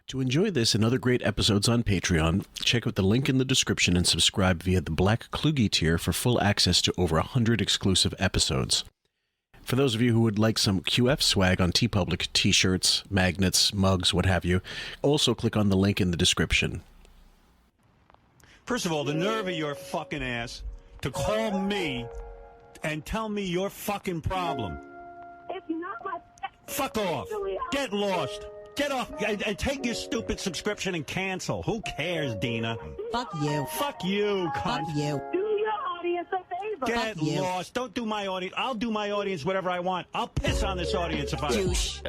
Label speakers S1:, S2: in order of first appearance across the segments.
S1: To enjoy this and other great episodes on Patreon, check out the link in the description and subscribe via the Black Kluge tier for full access to over 100 exclusive episodes. For those of you who would like some QF swag on Teepublic, t-shirts, magnets, mugs, what have you, also click on the link in the description.
S2: First of all, the nerve of your fucking ass to call me and tell me your fucking problem.
S3: It's not my...
S2: Fuck off. Get lost. Get off and take your stupid subscription and cancel. Who cares, Dina?
S4: Fuck you.
S2: Fuck you, cunt.
S4: Fuck you.
S3: Do your audience a favor.
S2: Get lost. Don't do my audience. I'll do my audience whatever I want. I'll piss on this audience if I...
S4: Douche.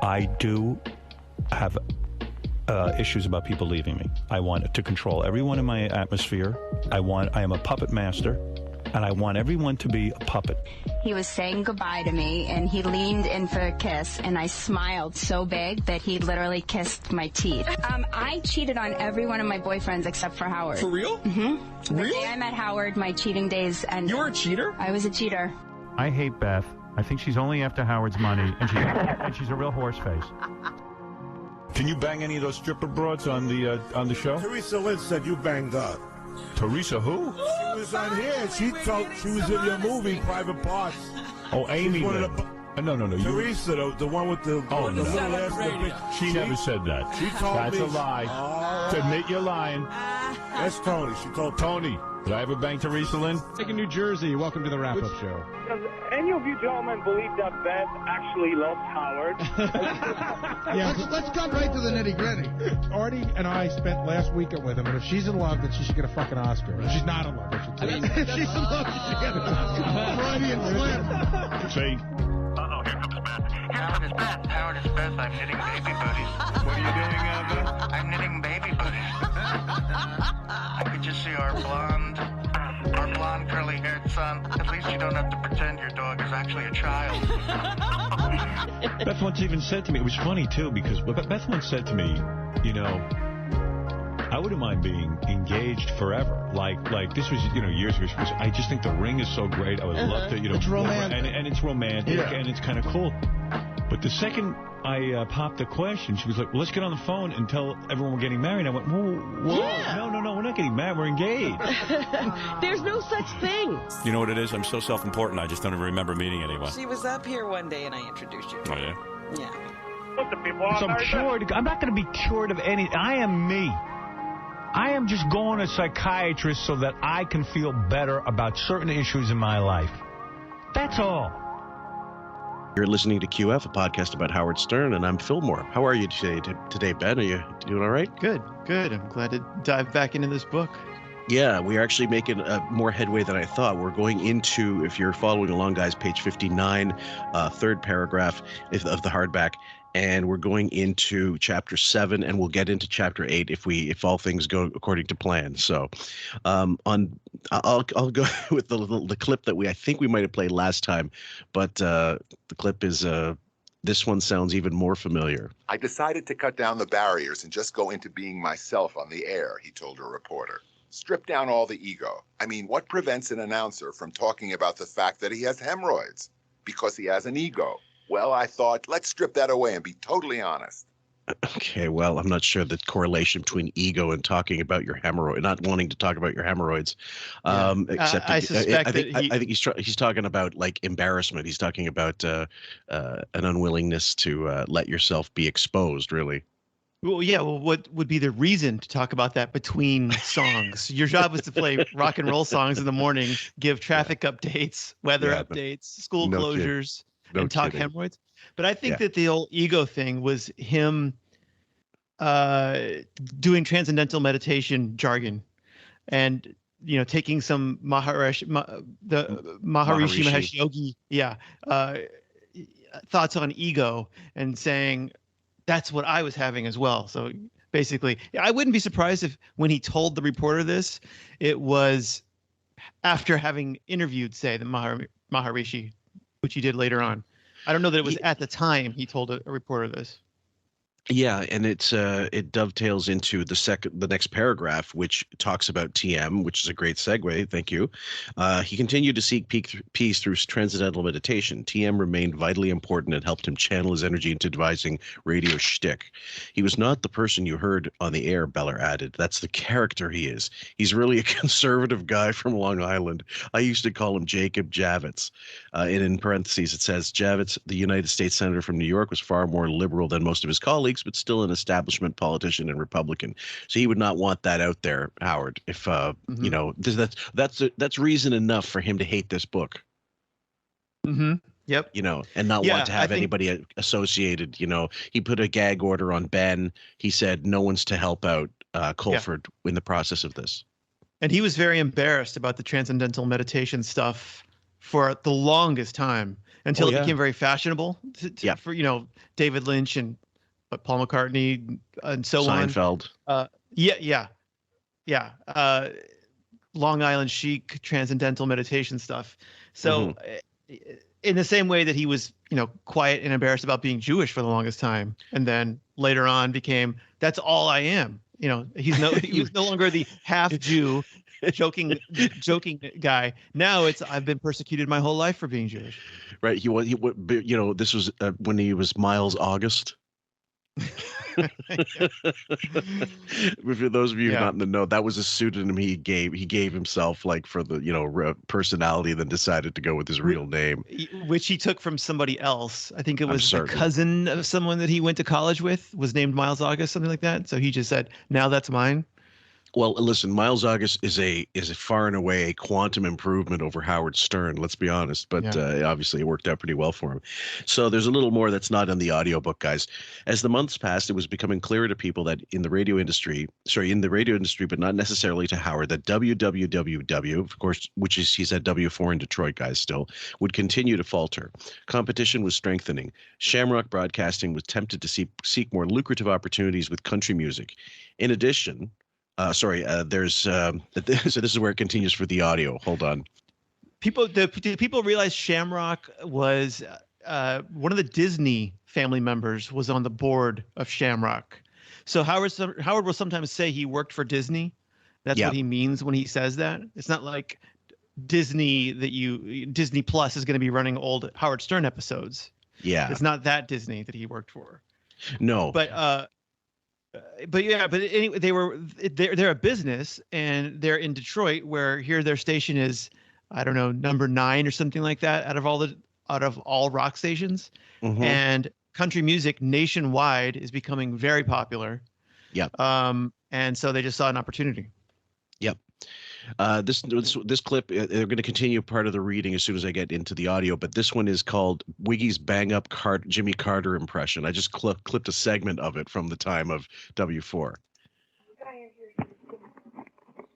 S2: I do have issues about people leaving me. I want to control everyone in my atmosphere. I am a puppet master, and I want everyone to be a puppet.
S5: He was saying goodbye to me, and he leaned in for a kiss, and I smiled so big that he literally kissed my teeth. I cheated on every one of my boyfriends except for Howard.
S6: For real?
S5: Mm-hmm.
S6: Really?
S5: The day I met Howard, my cheating days ended.
S6: You were a cheater?
S5: I was a cheater.
S2: I hate Beth. I think she's only after Howard's money, and she's a real horse face. Can you bang any of those stripper broads on the show?
S7: Teresa Lynn said you banged her.
S2: Teresa who?
S7: She was on here. She was in your movie, Private Parts.
S2: Oh, Amy.
S7: She's one
S2: then.
S7: of the,
S2: No. You,
S7: Teresa, the one with the,
S2: Oh,
S7: the
S2: no.
S7: little ass and the big.
S2: she never said that.
S7: She told
S2: That's
S7: me.
S2: a lie.
S7: Oh,
S2: Admit you're lying.
S7: that's Tony. She told
S2: Tony, did I ever bang Teresa Lynn?
S8: In New Jersey, welcome to the wrap-up show.
S9: Does any of you gentlemen believe that Beth actually loves Howard?
S8: Yeah, let's cut right to the nitty-gritty. Artie and I spent last weekend with him, and if she's in love, then she should get a fucking Oscar. If she's not in love, I should say. If she's in love, she should get an Oscar. Freudian slip.
S2: See?
S9: Uh-oh, here comes Beth. Howard is Beth. Howard is Beth. I'm knitting baby buddies. What are you doing, Beth? I'm knitting baby buddies. I could just see our blonde, curly-haired son. At least you don't have to pretend your dog is actually a child.
S2: Beth once even said to me, it was funny too, because Beth once said to me, you know, I wouldn't mind being engaged forever. Like this was, years ago. She goes, I just think the ring is so great. I would love to,
S8: It's romantic.
S2: And it's romantic,
S8: Yeah.
S2: and it's kind of cool. But the second I popped the question, she was like, well, let's get on the phone and tell everyone we're getting married. I went, whoa,
S4: Yeah.
S2: no, we're not getting married. We're engaged.
S4: There's no such thing.
S10: You know what it is? I'm so self-important, I just don't even remember meeting anyone.
S11: She was up here one day and I introduced you.
S10: Oh, yeah?
S11: Yeah.
S9: Listen, people,
S2: So I'm cured. I'm not going to be cured of any. I am me. I am just going to a psychiatrist so that I can feel better about certain issues in my life. That's all.
S1: You're listening to QF, a podcast about Howard Stern, and I'm Fillmore. How are you today, Ben? Are you doing all right?
S12: Good. I'm glad to dive back into this book.
S1: Yeah, we are actually making more headway than I thought. We're going into, if you're following along, guys, page 59, third paragraph of the hardback, and we're going into chapter 7, and we'll get into chapter 8 if all things go according to plan. So, I'll go with the clip that I think we might have played last time, but the clip is this one sounds even more familiar.
S13: I decided to cut down the barriers and just go into being myself on the air, he told a reporter. Strip down all the ego. I mean, what prevents an announcer from talking about the fact that he has hemorrhoids? Because he has an ego. Well, I thought, let's strip that away and be totally honest.
S1: Okay, well, I'm not sure the correlation between ego and talking about your hemorrhoid, not wanting to talk about your hemorrhoids. Except
S12: I suspect
S1: I think he's talking about like embarrassment. He's talking about an unwillingness to let yourself be exposed, really.
S12: Well, yeah. Well, what would be the reason to talk about that between songs? Your job was to play rock and roll songs in the morning, give traffic updates, weather updates, school closures, and talk hemorrhoids. But I think that the old ego thing was him doing transcendental meditation jargon, and taking some Maharishi Mahesh Yogi, thoughts on ego, and saying that's what I was having as well. So basically, I wouldn't be surprised if when he told the reporter this, it was after having interviewed, say, the Maharishi, which he did later on. I don't know that it was at the time he told a reporter this.
S1: Yeah, and it dovetails into the next paragraph, which talks about TM, which is a great segue. Thank you. He continued to seek peace through transcendental meditation. TM remained vitally important and helped him channel his energy into devising radio shtick. He was not the person you heard on the air, Beller added. That's the character he is. He's really a conservative guy from Long Island. I used to call him Jacob Javits. And in parentheses, it says Javits, the United States Senator from New York, was far more liberal than most of his colleagues, but still an establishment politician and Republican. So he would not want that out there, Howard. If you know, that's reason enough for him to hate this book.
S12: Yep.
S1: You know, and not want to have anybody associated. You know, he put a gag order on Ben. He said no one's to help out Colford in the process of this.
S12: And he was very embarrassed about the transcendental meditation stuff for the longest time until it became very fashionable for, you know, David Lynch and Paul McCartney and so
S1: Seinfeld.
S12: on. Long Island chic, transcendental meditation stuff. So in the same way that he was, you know, quiet and embarrassed about being Jewish for the longest time, and then later on became, that's all I am. You know, he was no longer the half Jew, joking guy. Now it's, I've been persecuted my whole life for being Jewish.
S1: Right. He you know, this was when he was Miles August. For those of you not in the know, that was a pseudonym he gave himself, like, for the, you know, personality, then decided to go with his real name,
S12: which he took from somebody else. I think it was the cousin of someone that he went to college with was named Miles August, something like that. So he just said, now that's mine.
S1: Well, listen, Miles August is a far and away a quantum improvement over Howard Stern, let's be honest, but obviously it worked out pretty well for him. So there's a little more that's not in the audiobook, guys. As the months passed, it was becoming clearer to people that in the radio industry, but not necessarily to Howard, that WWWW, of course, which is, he's at W4 in Detroit, guys, still, would continue to falter. Competition was strengthening. Shamrock Broadcasting was tempted to seek more lucrative opportunities with country music. In addition, there's so this is where it continues for the audio. Hold on.
S12: People realize Shamrock was one of the Disney family members was on the board of Shamrock. So Howard will sometimes say he worked for Disney. That's what he means when he says that. It's not like Disney Disney Plus is going to be running old Howard Stern episodes.
S1: Yeah.
S12: It's not that Disney that he worked for.
S1: No.
S12: But anyway, they're a business, and they're in Detroit, where here their station is, I don't know, number 9 or something like that out of all rock stations, and country music nationwide is becoming very popular.
S1: Yep.
S12: And so they just saw an opportunity.
S1: Yep. This clip, they're going to continue part of the reading as soon as I get into the audio, but this one is called Wiggy's Bang Up Jimmy Carter impression. I just clipped a segment of it from the time of W4.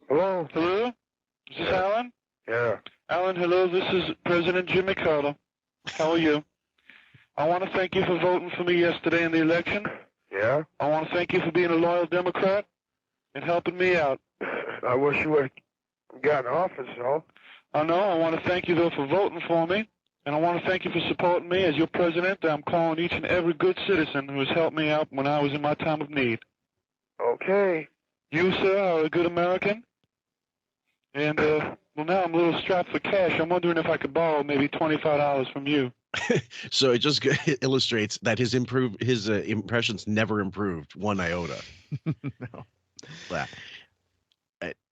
S6: Hello? Is this Alan?
S7: Yeah.
S6: Alan, hello, this is President Jimmy Carter. How are you? I want to thank you for voting for me yesterday in the election.
S7: Yeah?
S6: I want to thank you for being a loyal Democrat and helping me out.
S7: I wish you would got in office, though.
S6: I know. I want to thank you, though, for voting for me. And I want to thank you for supporting me as your president. I'm calling each and every good citizen who has helped me out when I was in my time of need.
S7: Okay.
S6: You, sir, are a good American. And, well, now I'm a little strapped for cash. I'm wondering if I could borrow maybe $25 from you.
S1: So it just illustrates that his impressions never improved one iota.
S12: No.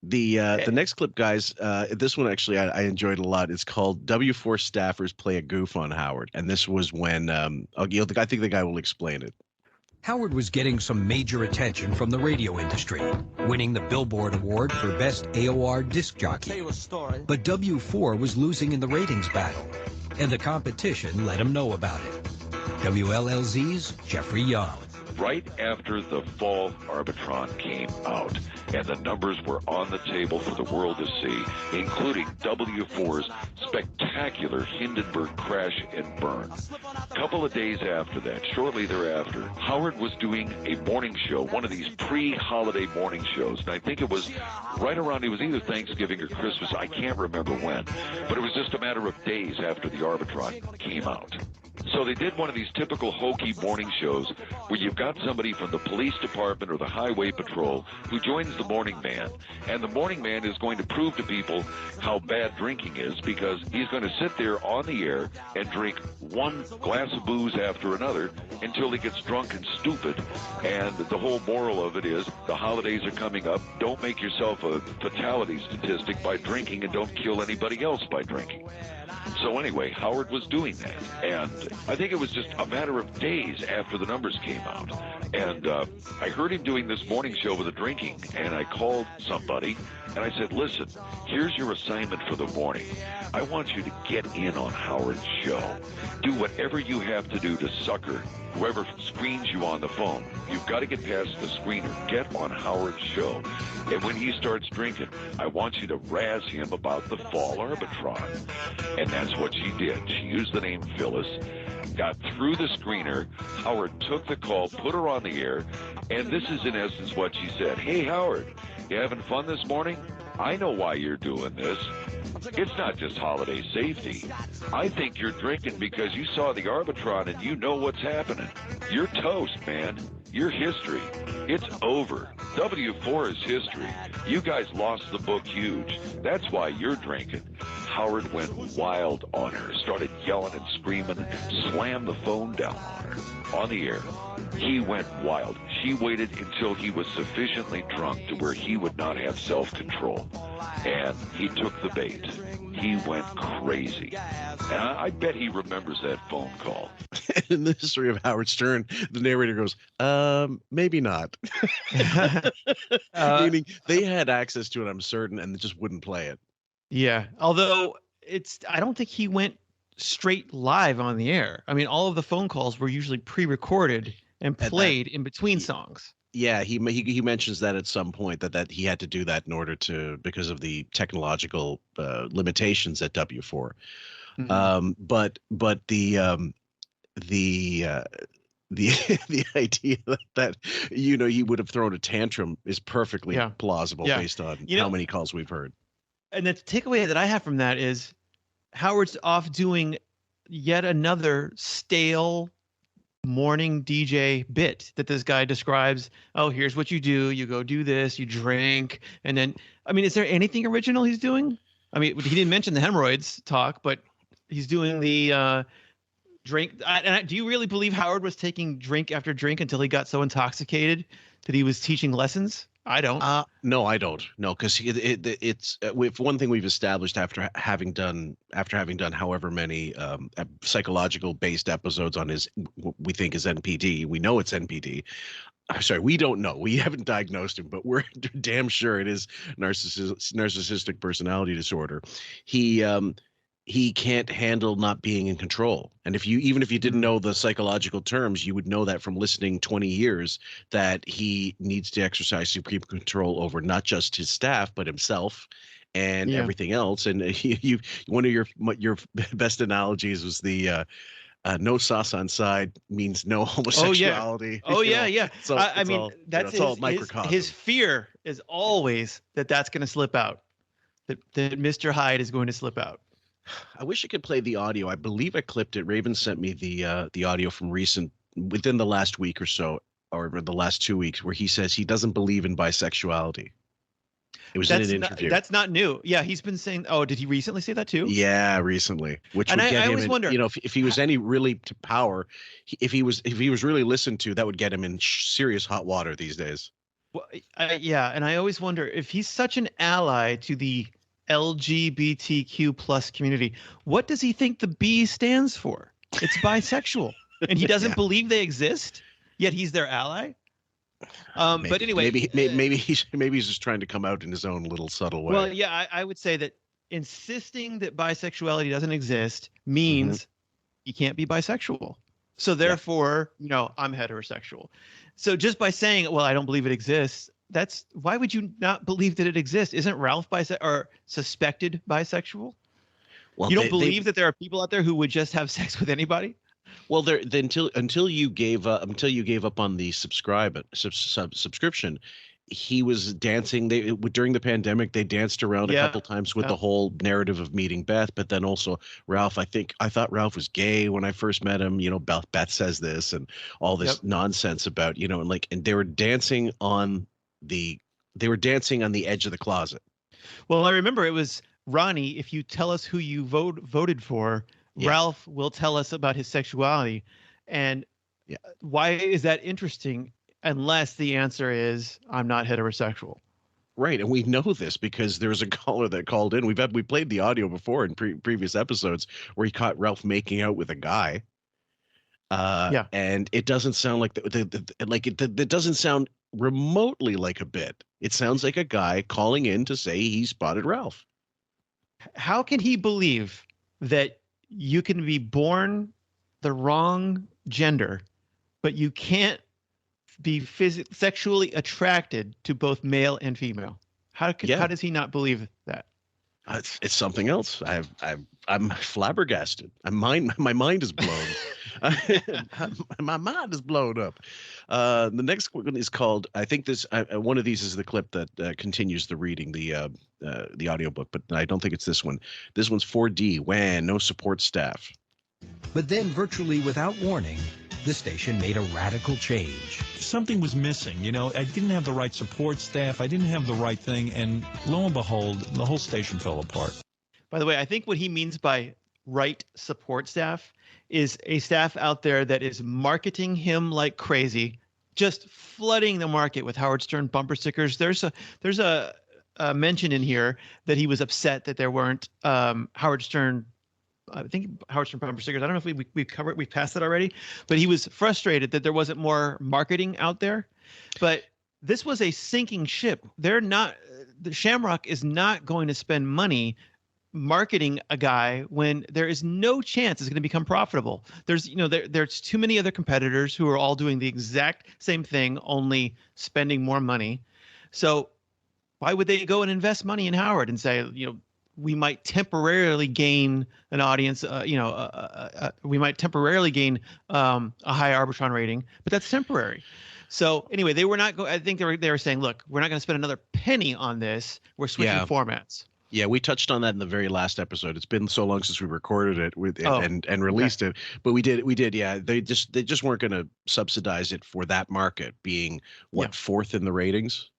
S1: The next clip, guys, this one actually I enjoyed a lot. It's called W4 Staffers Play a Goof on Howard. And this was when, I think the guy will explain it.
S14: Howard was getting some major attention from the radio industry, winning the Billboard Award for Best AOR Disc Jockey. But W4 was losing in the ratings battle, and the competition let him know about it. WLLZ's Jeffrey Young.
S15: Right after the fall Arbitron came out, and the numbers were on the table for the world to see, including W4's spectacular Hindenburg crash and burn. A couple of days after that, shortly thereafter, Howard was doing a morning show, one of these pre-holiday morning shows, and I think it was right around, it was either Thanksgiving or Christmas, I can't remember when, but it was just a matter of days after the Arbitron came out. So they did one of these typical hokey morning shows where you've got somebody from the police department or the highway patrol who joins the morning man, and the morning man is going to prove to people how bad drinking is, because he's going to sit there on the air and drink one glass of booze after another until he gets drunk and stupid. And the whole moral of it is the holidays are coming up. Don't make yourself a fatality statistic by drinking, and don't kill anybody else by drinking. So anyway, Howard was doing that, and I think it was just a matter of days after the numbers came out. And I heard him doing this morning show with the drinking, and I called somebody, and I said, listen, here's your assignment for the morning. I want you to get in on Howard's show. Do whatever you have to do to sucker whoever screens you on the phone. You've got to get past the screener. Get on Howard's show. And when he starts drinking, I want you to razz him about the fall Arbitron. And that's what she did. She used the name Phyllis, got through the screener. Howard took the call, put her on the air, and this is in essence what she said. Hey, Howard, you having fun this morning? I know why you're doing this. It's not just holiday safety. I think you're drinking because you saw the Arbitron and you know what's happening. You're toast, man. You're history. It's over. W4 is history. You guys lost the book huge. That's why you're drinking. Howard went wild on her, started yelling and screaming, slammed the phone down on her, on the air. He went wild. She waited until he was sufficiently drunk to where he would not have self-control. And he took the bait. He went crazy. And I bet he remembers that phone call.
S1: In the history of Howard Stern, the narrator goes, maybe not. Meaning they had access to it, I'm certain, and they just wouldn't play it.
S12: Yeah. Although I don't think he went straight live on the air. I mean, all of the phone calls were usually pre-recorded and played in between songs.
S1: Yeah, he mentions that at some point that he had to do that in order to, because of the technological limitations at W4. Mm-hmm. But the the idea that he would have thrown a tantrum is perfectly plausible based on how many calls we've heard.
S12: And the takeaway that I have from that is Howard's off doing yet another stale morning DJ bit that this guy describes. Oh, here's what you do. You go do this, you drink. And then, I mean, is there anything original he's doing? I mean, he didn't mention the hemorrhoids talk, but he's doing the drink. Do you really believe Howard was taking drink after drink until he got so intoxicated that he was teaching lessons? I don't.
S1: No, I don't. No, because it's one thing we've established after having done however many psychological based episodes on what we think is NPD. We know it's NPD. I'm sorry, we don't know. We haven't diagnosed him, but we're damn sure it is narcissistic personality disorder. He can't handle not being in control. And even if you didn't know the psychological terms, you would know that from listening 20 years that he needs to exercise supreme control over not just his staff, but himself and everything else. And one of your best analogies was the no sauce on side means no homosexuality.
S12: Oh yeah.
S1: So
S12: I mean, that's all microcosm. His fear is always that's going to slip out, that Mr. Hyde is going to slip out.
S1: I wish I could play the audio. I believe I clipped it. Raven sent me the audio from within the last week or so, or the last 2 weeks, where he says he doesn't believe in bisexuality. It was in an interview.
S12: That's not new. Yeah, he's been saying. Oh, did he recently say that too?
S1: Yeah, recently. Which would get him in. If he was any really to power, if he was really listened to, that would get him in serious hot water these days.
S12: Well, yeah, and I always wonder if he's such an ally to the LGBTQ plus community, what does he think the B stands for? It's bisexual, and he doesn't believe they exist, yet he's their ally. But anyway,
S1: maybe he's just trying to come out in his own little subtle way.
S12: Well, yeah, I would say that insisting that bisexuality doesn't exist means you can't be bisexual. So therefore, I'm heterosexual. So just by saying, well, I don't believe it exists, why would you not believe that it exists? Isn't Ralph or suspected bisexual? Well, you don't believe that there are people out there who would just have sex with anybody?
S1: Well, until you gave up on the subscription, he was dancing. During the pandemic, they danced around a couple times with the whole narrative of meeting Beth, but then also Ralph. I thought Ralph was gay when I first met him. Beth says this and all this nonsense about, and they were dancing on the edge of the closet.
S12: Well, I remember it was Ronnie. If you tell us who you voted for, Ralph will tell us about his sexuality. And why is that interesting? Unless the answer is I'm not heterosexual.
S1: Right, and we know this because there was a caller that called in. We played the audio before in previous episodes where he caught Ralph making out with a guy. And it doesn't sound like it doesn't sound remotely like a bit. It sounds like a guy calling in to say he spotted Ralph.
S12: How can he believe that you can be born the wrong gender, but you can't be sexually attracted to both male and female? How does he not believe that?
S1: It's something else. I'm flabbergasted. My mind is blown. My mind is blown up. The next one is called. I think this. One of these is the clip that continues the reading, the audiobook, but I don't think it's this one. This one's 4D. WAN, no support staff.
S14: But then, virtually without warning, the station made a radical change.
S2: Something was missing. I didn't have the right support staff. I didn't have the right thing. And lo and behold, the whole station fell apart.
S12: By the way, I think what he means by right support staff is a staff out there that is marketing him like crazy, just flooding the market with Howard Stern bumper stickers. There's a mention in here that he was upset that there weren't Howard Stern. I think Howard Stern bumper stickers. I don't know if we passed that already, but he was frustrated that there wasn't more marketing out there. But this was a sinking ship. The Shamrock is not going to spend money marketing a guy when there is no chance it's going to become profitable. There's too many other competitors who are all doing the exact same thing, only spending more money. So why would they go and invest money in Howard and say, we might temporarily gain an audience, we might temporarily gain a high Arbitron rating, but that's temporary. So anyway, they were not. I think they were saying, look, we're not going to spend another penny on this. We're switching formats.
S1: Yeah, we touched on that in the very last episode. It's been so long since we recorded it and released it, but we did. Yeah, they just weren't going to subsidize it for that market being fourth in the ratings.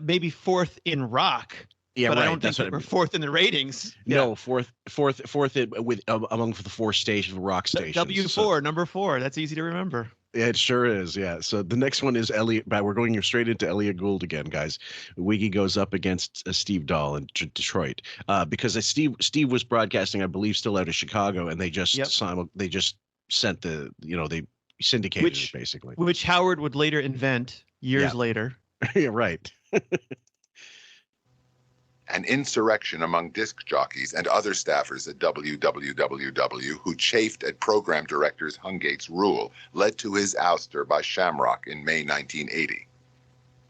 S12: Maybe fourth in rock.
S1: Yeah,
S12: but
S1: right.
S12: I don't think we're fourth in the ratings.
S1: No, fourth among the four rock stations.
S12: W4, number 4. That's easy to remember.
S1: Yeah, it sure is. Yeah. So the next one is Elliot. We're going straight into Elliot Gould again, guys. Wiggy goes up against Steve Dahl in Detroit because Steve was broadcasting, I believe, still out of Chicago, and they just sent they syndicated it basically,
S12: which Howard would later invent years later.
S1: Yeah, right.
S13: An insurrection among disc jockeys and other staffers at WWWW who chafed at program directors Hungate's rule led to his ouster by Shamrock in May 1980.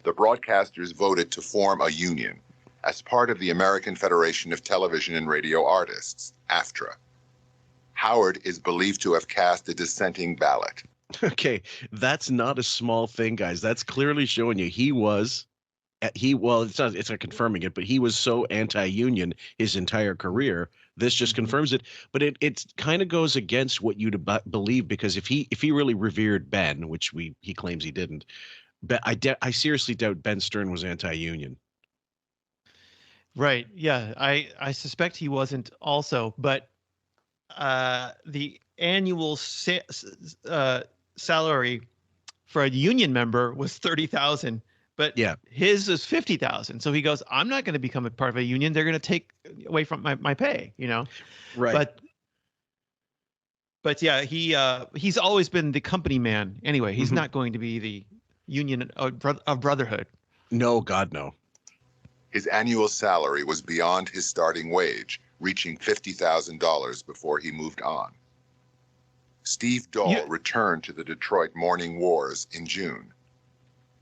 S13: The broadcasters voted to form a union as part of the American Federation of Television and Radio Artists, AFTRA. Howard is believed to have cast a dissenting ballot.
S1: Okay, that's not a small thing, guys. That's clearly showing you it's not confirming it, but he was so anti-union his entire career. This just confirms it. But it kind of goes against what you'd believe, because if he really revered Ben, which he claims he didn't, but I seriously doubt Ben Stern was anti-union.
S12: Right. Yeah. I suspect he wasn't also, but the annual salary for a union member was $30,000. But his is $50,000. So he goes, I'm not going to become a part of a union. They're going to take away from my pay, Right. But yeah, he's always been the company man. Anyway, he's not going to be the union of brotherhood.
S1: No, God, no.
S13: His annual salary was beyond his starting wage, reaching $50,000 before he moved on. Steve Dahl returned to the Detroit Morning Wars in June.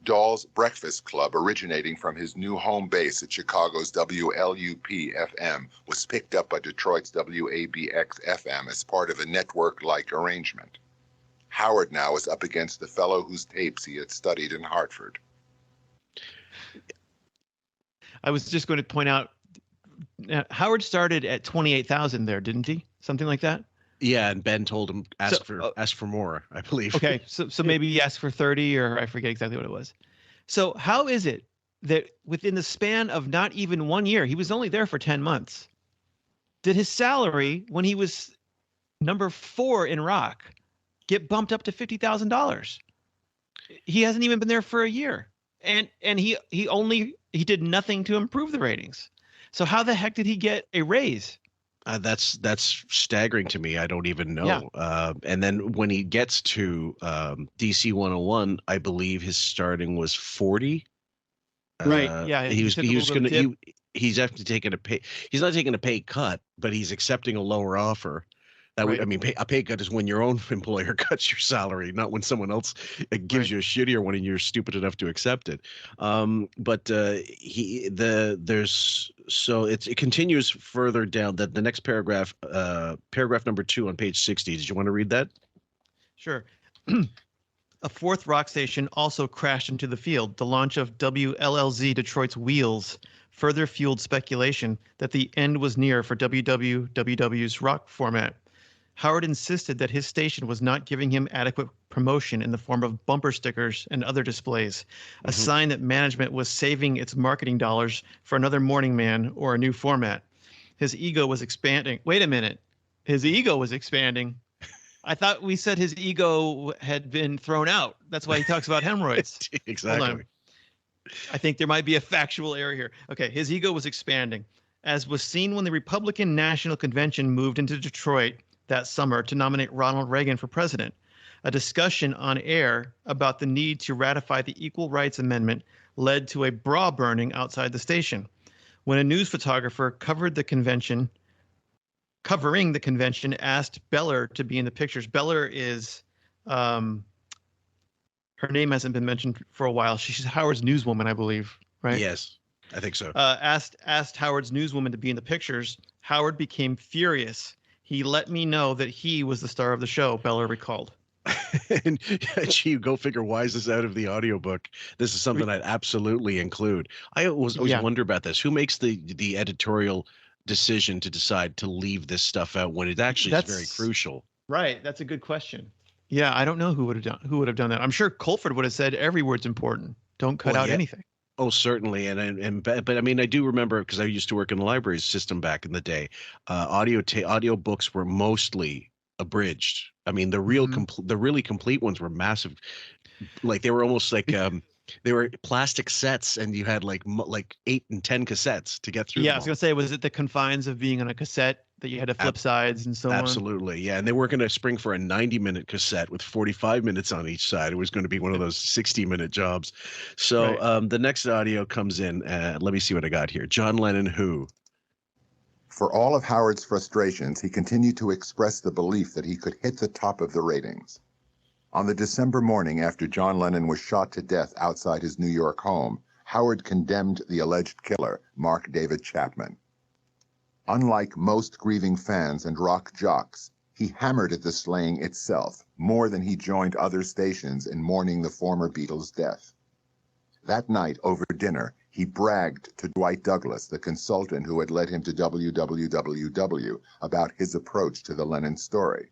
S13: Dahl's Breakfast Club, originating from his new home base at Chicago's WLUP-FM, was picked up by Detroit's WABX-FM as part of a network-like arrangement. Howard now was up against the fellow whose tapes he had studied in Hartford.
S12: I was just going to point out, Howard started at 28,000 there, didn't he? Something like that?
S1: Yeah, and Ben told him ask for more, I believe.
S12: Okay, so maybe he asked for 30, or I forget exactly what it was. So how is it that within the span of not even 1 year, he was only there for 10 months, did his salary when he was number 4 in rock get bumped up to $50,000? He hasn't even been there for a year, and he did nothing to improve the ratings. So how the heck did he get a raise?
S1: That's staggering to me. I don't even know.
S12: Yeah.
S1: And then when he gets to DC 101, I believe his starting was 40.
S12: Right. Yeah.
S1: He's after taking a pay. He's not taking a pay cut, but he's accepting a lower offer.
S12: Right.
S1: A pay cut is when your own employer cuts your salary, not when someone else gives you a shittier one and you're stupid enough to accept it. It continues further down. That the next paragraph, paragraph number 2 on page 60. Did you want to read that?
S12: Sure. A fourth rock station also crashed into the field. The launch of WLLZ Detroit's Wheels further fueled speculation that the end was near for WWW's rock format. Howard insisted that his station was not giving him adequate promotion in the form of bumper stickers and other displays, a sign that management was saving its marketing dollars for another Morning Man or a new format. His ego was expanding. Wait a minute. His ego was expanding. I thought we said his ego had been thrown out. That's why he talks about hemorrhoids.
S1: Exactly.
S12: I think there might be a factual error here. Okay, his ego was expanding, as was seen when the Republican National Convention moved into Detroit that summer to nominate Ronald Reagan for president. A discussion on air about the need to ratify the Equal Rights Amendment led to a bra burning outside the station. When a news photographer covering the convention, asked Beller to be in the pictures. Beller is, her name hasn't been mentioned for a while. She's Howard's newswoman, I believe, right?
S1: Yes, I think so.
S12: Asked Howard's newswoman to be in the pictures. Howard became furious. He let me know that he was the star of the show, Beller recalled.
S1: And gee, go figure, why is this out of the audiobook? This is something I'd absolutely include. I always wonder about this. Who makes the editorial decision to decide to leave this stuff out when it actually is very crucial?
S12: Right. That's a good question. Yeah, I don't know who would have done that. I'm sure Colford would have said every word's important. Don't cut out anything.
S1: Oh, certainly, but I mean, I do remember, because I used to work in the library system back in the day. Audio books were mostly abridged. I mean, the really complete ones were massive. Like they were almost like they were plastic sets, and you had like 8 and 10 cassettes to get through.
S12: Yeah, I was gonna say, was it the confines of being on a cassette that you had to flip sides and so on?
S1: Absolutely, yeah. And they weren't going to spring for a 90-minute cassette with 45 minutes on each side. It was going to be one of those 60-minute jobs. So the next audio comes in. Let me see what I got here. John Lennon, who?
S13: For all of Howard's frustrations, he continued to express the belief that he could hit the top of the ratings. On the December morning after John Lennon was shot to death outside his New York home, Howard condemned the alleged killer, Mark David Chapman. Unlike most grieving fans and rock jocks, he hammered at the slaying itself more than he joined other stations in mourning the former Beatles' death. That night, over dinner, he bragged to Dwight Douglas, the consultant who had led him to WWWW, about his approach to the Lennon story.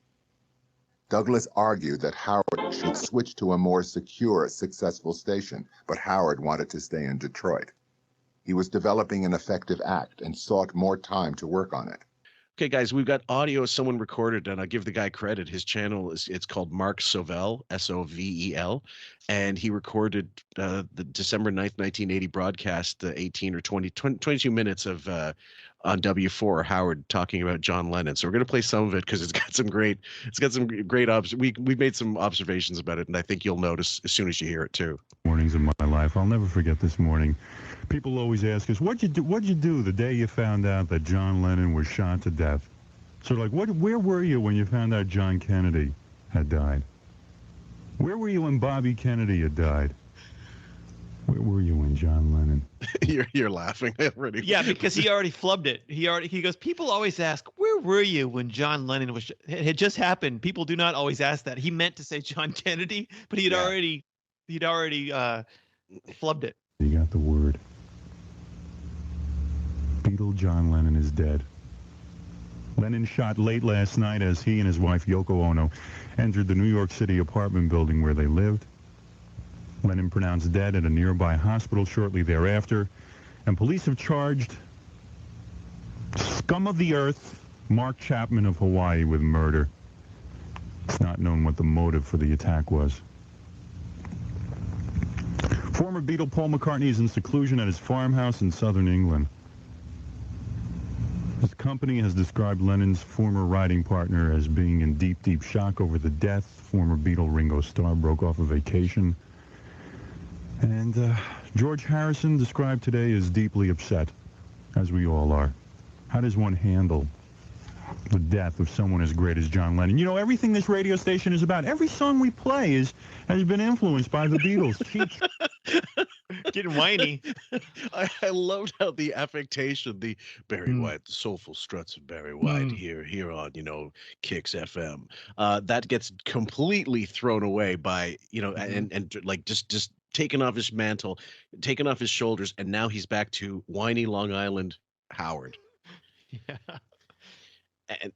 S13: Douglas argued that Howard should switch to a more secure, successful station, but Howard wanted to stay in Detroit. He was developing an effective act and sought more time to work on it.
S1: Okay, guys, we've got audio someone recorded, and I'll give the guy credit. His channel it's called Mark Sovel, Sovel, and he recorded the December 9th, 1980 broadcast, the 22 minutes of on W4 Howard talking about John Lennon. So we're going to play some of it because it's got some great we made some observations about it, and I think you'll notice as soon as you hear it too.
S16: Mornings of my life. I'll never forget this morning. People always ask us, what'd you do the day you found out that John Lennon was shot to death? So like, where were you when you found out John Kennedy had died? Where were you when Bobby Kennedy had died? Where were you when John Lennon.
S1: You're laughing already.
S12: Yeah, because he already flubbed it. He goes, people always ask, where were you when John Lennon was? It had just happened. People do not always ask that. He meant to say John Kennedy, but he'd already flubbed it.
S16: You got the word. Beatle John Lennon is dead. Lennon shot late last night as he and his wife Yoko Ono entered the New York City apartment building where they lived. Lennon pronounced dead at a nearby hospital shortly thereafter, and police have charged scum of the earth Mark Chapman of Hawaii with murder. It's not known what the motive for the attack was. Former Beatle Paul McCartney is in seclusion at his farmhouse in southern England. His company has described Lennon's former writing partner as being in deep, deep shock over the death. Former Beatle Ringo Starr broke off a vacation. And George Harrison described today as deeply upset, as we all are. How does one handle the death of someone as great as John Lennon? You know, everything this radio station is about, every song we play has been influenced by the Beatles.
S12: Getting whiny.
S1: I loved how the affectation, the Barry White, the soulful struts of Barry White here on, Kicks FM, that gets completely thrown away by, and like just taken off his mantle, taken off his shoulders, and now he's back to whiny Long Island Howard.
S12: Yeah.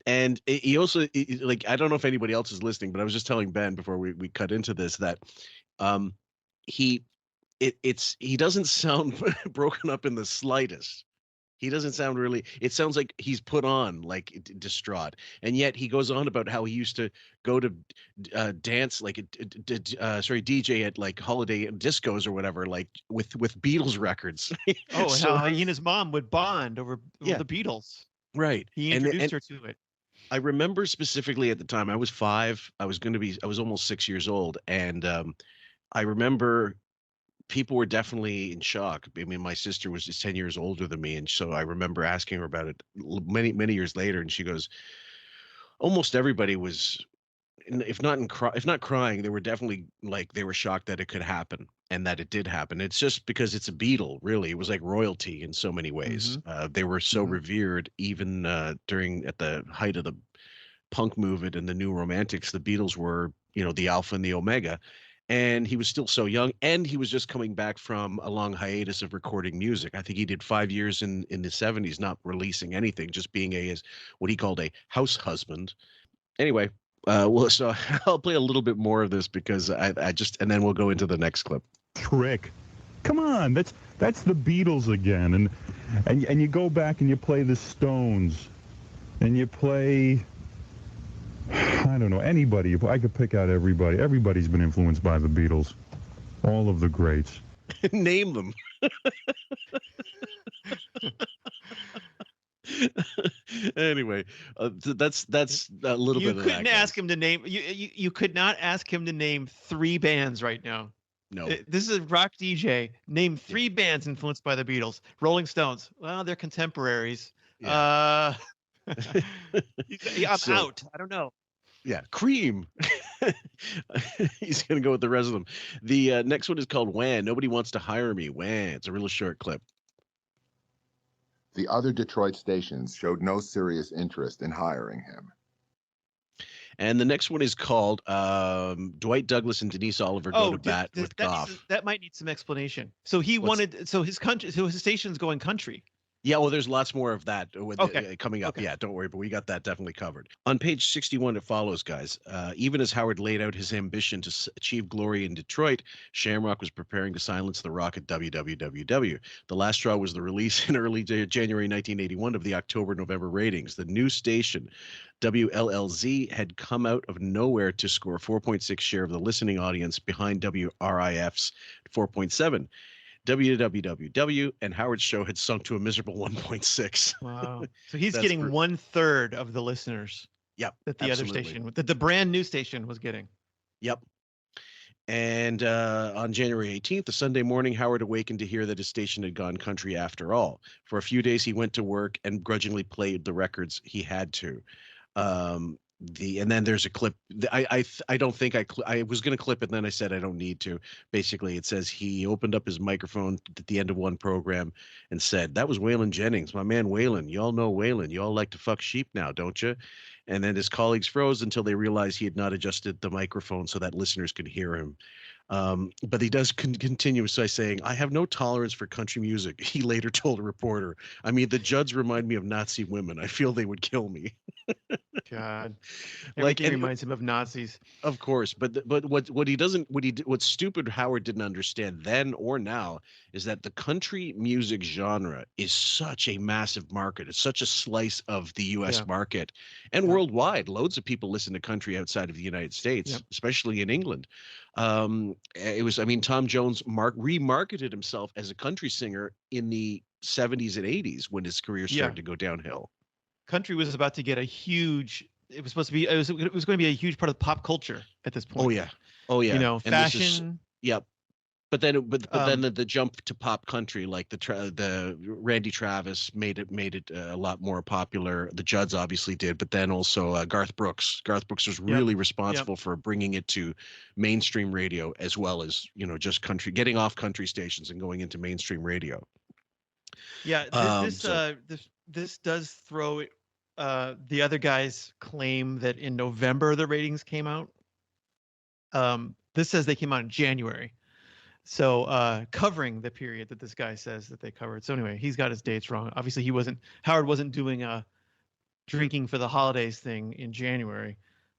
S1: And he also, like, I don't know if anybody else is listening, but I was just telling Ben before we cut into this that he doesn't sound broken up in the slightest. He doesn't sound really, it sounds like he's put on, like, distraught. And yet he goes on about how he used to go to dance, like, DJ at, like, holiday discos or whatever, like, with Beatles records.
S12: Oh, so, how he and his mom would bond over the Beatles.
S1: Right.
S12: He introduced her to it.
S1: I remember specifically at the time, I was 5. I was almost 6 years old. And I remember people were definitely in shock. I mean, my sister was just 10 years older than me. And so I remember asking her about it many, many years later. And she goes, almost everybody was, if not crying, they were definitely like, they were shocked that it could happen and that it did happen. It's just because it's a Beatle, really. It was like royalty in so many ways. They were so revered, even at the height of the punk movement and the New Romantics. The Beatles were, the alpha and the omega. And he was still so young, and he was just coming back from a long hiatus of recording music. I think he did 5 years in the 70s, not releasing anything, just being what he called a house husband. Anyway, so I'll play a little bit more of this because and then we'll go into the next clip.
S16: Trick. Come on, that's the Beatles again. And you go back and you play the Stones, and you play, I don't know, anybody. If I could pick out everybody. Everybody's been influenced by the Beatles. All of the greats.
S1: Name them. Anyway, that's a little bit of that.
S12: You couldn't ask him to name. You could not ask him to name 3 bands right now.
S1: No.
S12: This is a rock DJ. Name 3 bands influenced by the Beatles. Rolling Stones. Well, they're contemporaries. Yeah. I'm out. I don't know.
S1: Yeah, Cream. He's going to go with the rest of them. The next one is called Wham. Nobody Wants to Hire Me. Wham. It's a real short clip.
S13: The other Detroit stations showed no serious interest in hiring him.
S1: And the next one is called Dwight Douglas and Denise Oliver Go to Bat with Goff.
S12: That might need some explanation. So his station's going country.
S1: Yeah, well, there's lots more of that coming up. Okay. Yeah, don't worry, but we got that definitely covered. On page 61, it follows, guys. Even as Howard laid out his ambition to achieve glory in Detroit, Shamrock was preparing to silence the rock at WWWW. The last straw was the release in early January 1981 of the October-November ratings. The new station, WLLZ, had come out of nowhere to score 4.6 share of the listening audience behind WRIF's 4.7. WWWW and Howard's show had sunk to a miserable 1.6.
S12: Wow. So he's getting 1/3 of the listeners.
S1: Yep.
S12: That the other station, that the brand new station was getting.
S1: Yep. And on January 18th, a Sunday morning, Howard awakened to hear that his station had gone country after all. For a few days, he went to work and grudgingly played the records he had to. and then there's a clip. I don't think I was going to clip it, and then I said I don't need to. Basically, it says he opened up his microphone at the end of one program and said, "That was Waylon Jennings, my man Waylon. Y'all know Waylon. Y'all like to fuck sheep now, don't you?" And then his colleagues froze until they realized he had not adjusted the microphone so that listeners could hear him. But he does continue by saying, "I have no tolerance for country music." He later told a reporter, "I mean, the Judds remind me of Nazi women. I feel they would kill me."
S12: God,
S1: Like,
S12: everything
S1: and
S12: reminds him of Nazis.
S1: of course, but what stupid Howard didn't understand then or now is that the country music genre is such a massive market. It's such a slice of the U.S. market and worldwide. Loads of people listen to country outside of the United States, especially in England. Tom Jones remarketed himself as a country singer in the 70s and 80s when his career started to go downhill.
S12: Country was about to get a huge. It was supposed to be. It was going to be a huge part of pop culture at this point.
S1: Oh yeah.
S12: You know,
S1: And
S12: fashion.
S1: Yep. But then, then the jump to pop country, like the Randy Travis made it a lot more popular. The Judds obviously did, but then also Garth Brooks. Garth Brooks was really responsible for bringing it to mainstream radio as well as just country, getting off country stations and going into mainstream radio.
S12: Yeah, this does throw the other guys claim that in November the ratings came out. This says they came out in January. So covering the period that this guy says that they covered. So anyway, he's got his dates wrong. Obviously, Howard wasn't doing a drinking for the holidays thing in January.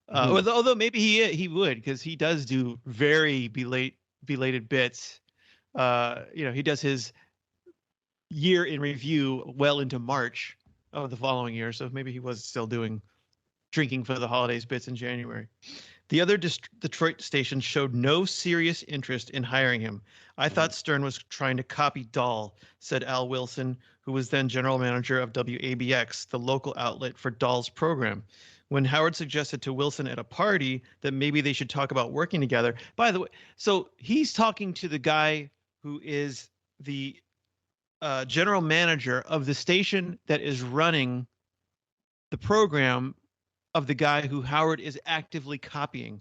S12: Although maybe he would, because he does do very belated bits. He does his year in review well into March of the following year. So maybe he was still doing drinking for the holidays bits in January. The other Detroit stations showed no serious interest in hiring him. I thought Stern was trying to copy Dahl, said Al Wilson, who was then general manager of WABX, the local outlet for Dahl's program. When Howard suggested to Wilson at a party that maybe they should talk about working together. By the way, so he's talking to the guy who is the general manager of the station that is running the program of the guy who Howard is actively copying.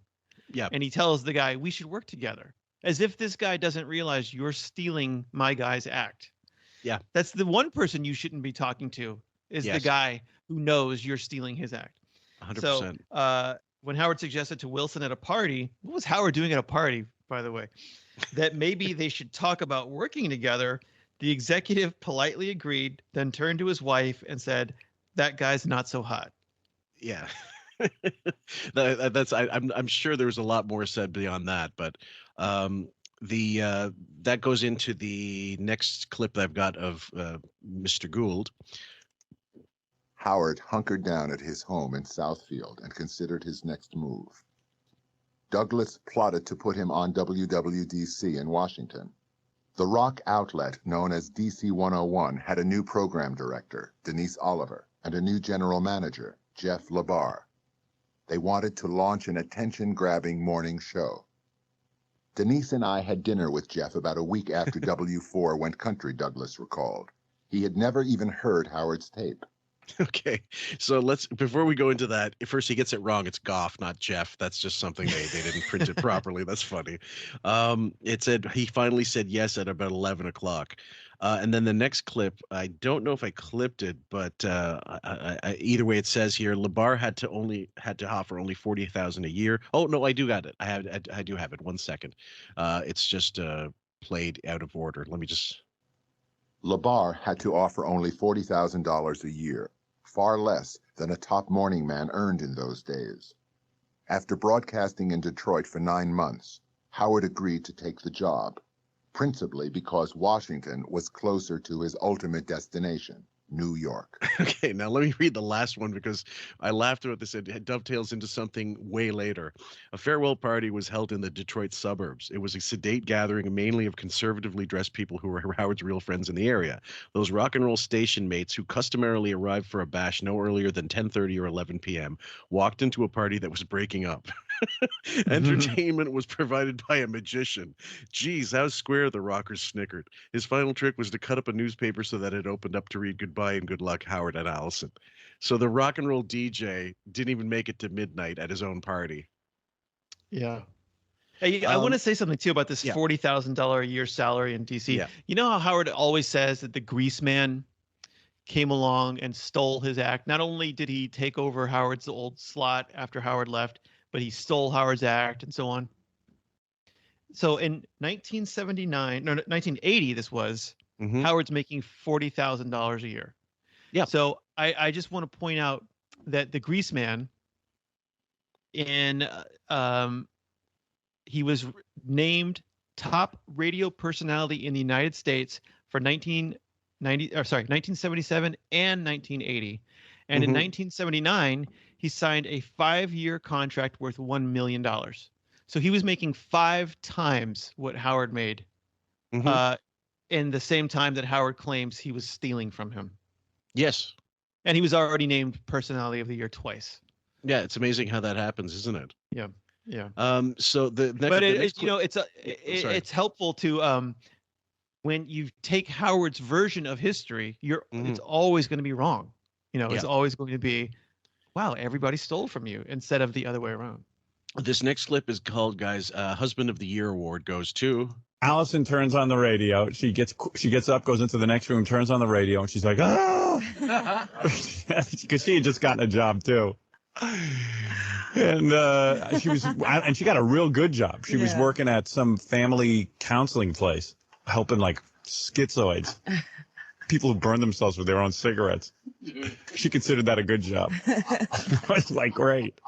S1: Yeah.
S12: And he tells the guy, we should work together. As if this guy doesn't realize you're stealing my guy's act.
S1: Yeah.
S12: That's the one person you shouldn't be talking to is the guy who knows you're stealing his act.
S1: 100%.
S12: So when Howard suggested to Wilson at a party, what was Howard doing at a party, by the way? That maybe they should talk about working together. The executive politely agreed, then turned to his wife and said, that guy's not so hot.
S1: Yeah. I'm sure there was a lot more said beyond that, but that goes into the next clip that I've got of Mr. Gould.
S13: Howard hunkered down at his home in Southfield and considered his next move. Douglas plotted to put him on WWDC in Washington. The rock outlet known as DC 101 had a new program director, Denise Oliver, and a new general manager, Jeff LaBar. They wanted to launch an attention-grabbing morning show. Denise and I had dinner with Jeff about a week after W4 went country, Douglas recalled. He had never even heard Howard's tape.
S1: Okay, so before we go into that, first he gets it wrong. It's Goff, not Jeff. That's just something they didn't print it properly. That's funny. It said he finally said yes at about 11 o'clock. And then the next clip, I don't know if I clipped it, but either way, it says here, LaBar had to offer only $40,000 a year. Oh no, I do got it. I do have it. 1 second. It's just played out of order. Let me just.
S13: LaBar had to offer only $40,000 a year, far less than a top morning man earned in those days. After broadcasting in Detroit for 9 months, Howard agreed to take the job, principally because Washington was closer to his ultimate destination, New York.
S1: Okay, now let me read the last one because I laughed at this. It dovetails into something way later. A farewell party was held in the Detroit suburbs. It was a sedate gathering mainly of conservatively dressed people who were Howard's real friends in the area. Those rock and roll station mates who customarily arrived for a bash no earlier than 10:30 or 11 p.m. walked into a party that was breaking up. Entertainment was provided by a magician. Geez, how square the rockers snickered. His final trick was to cut up a newspaper so that it opened up to read goodbye and good luck, Howard and Allison. So the rock and roll DJ didn't even make it to midnight at his own party.
S12: Yeah. Hey, I want to say something too about this $40,000 a year salary in DC.
S1: Yeah.
S12: You know how Howard always says that the grease man came along and stole his act? Not only did he take over Howard's old slot after Howard left, but he stole Howard's act and so on. So in 1980, this was, Howard's making $40,000 a year.
S1: Yeah.
S12: So I just want to point out that the grease man he was named top radio personality in the United States for 1977 and 1980. And in 1979, he signed a 5-year contract worth $1 million. So he was making 5 times what Howard made in the same time that Howard claims he was stealing from him.
S1: Yes.
S12: And he was already named Personality of the Year twice.
S1: Yeah, it's amazing how that happens, isn't it?
S12: Yeah. Yeah.
S1: So the next,
S12: but
S1: the
S12: it's helpful to when you take Howard's version of history, it's always going to be wrong. It's always going to be, wow, everybody stole from you, instead of the other way around.
S1: This next clip is called, guys, Husband of the Year award goes to
S17: Allison. Turns on the radio. She gets up, goes into the next room, turns on the radio, and she's like, oh, because she had just gotten a job too. And she got a real good job. She was working at some family counseling place, helping like schizoids, people who burn themselves with their own cigarettes. She considered that a good job. I was like, great.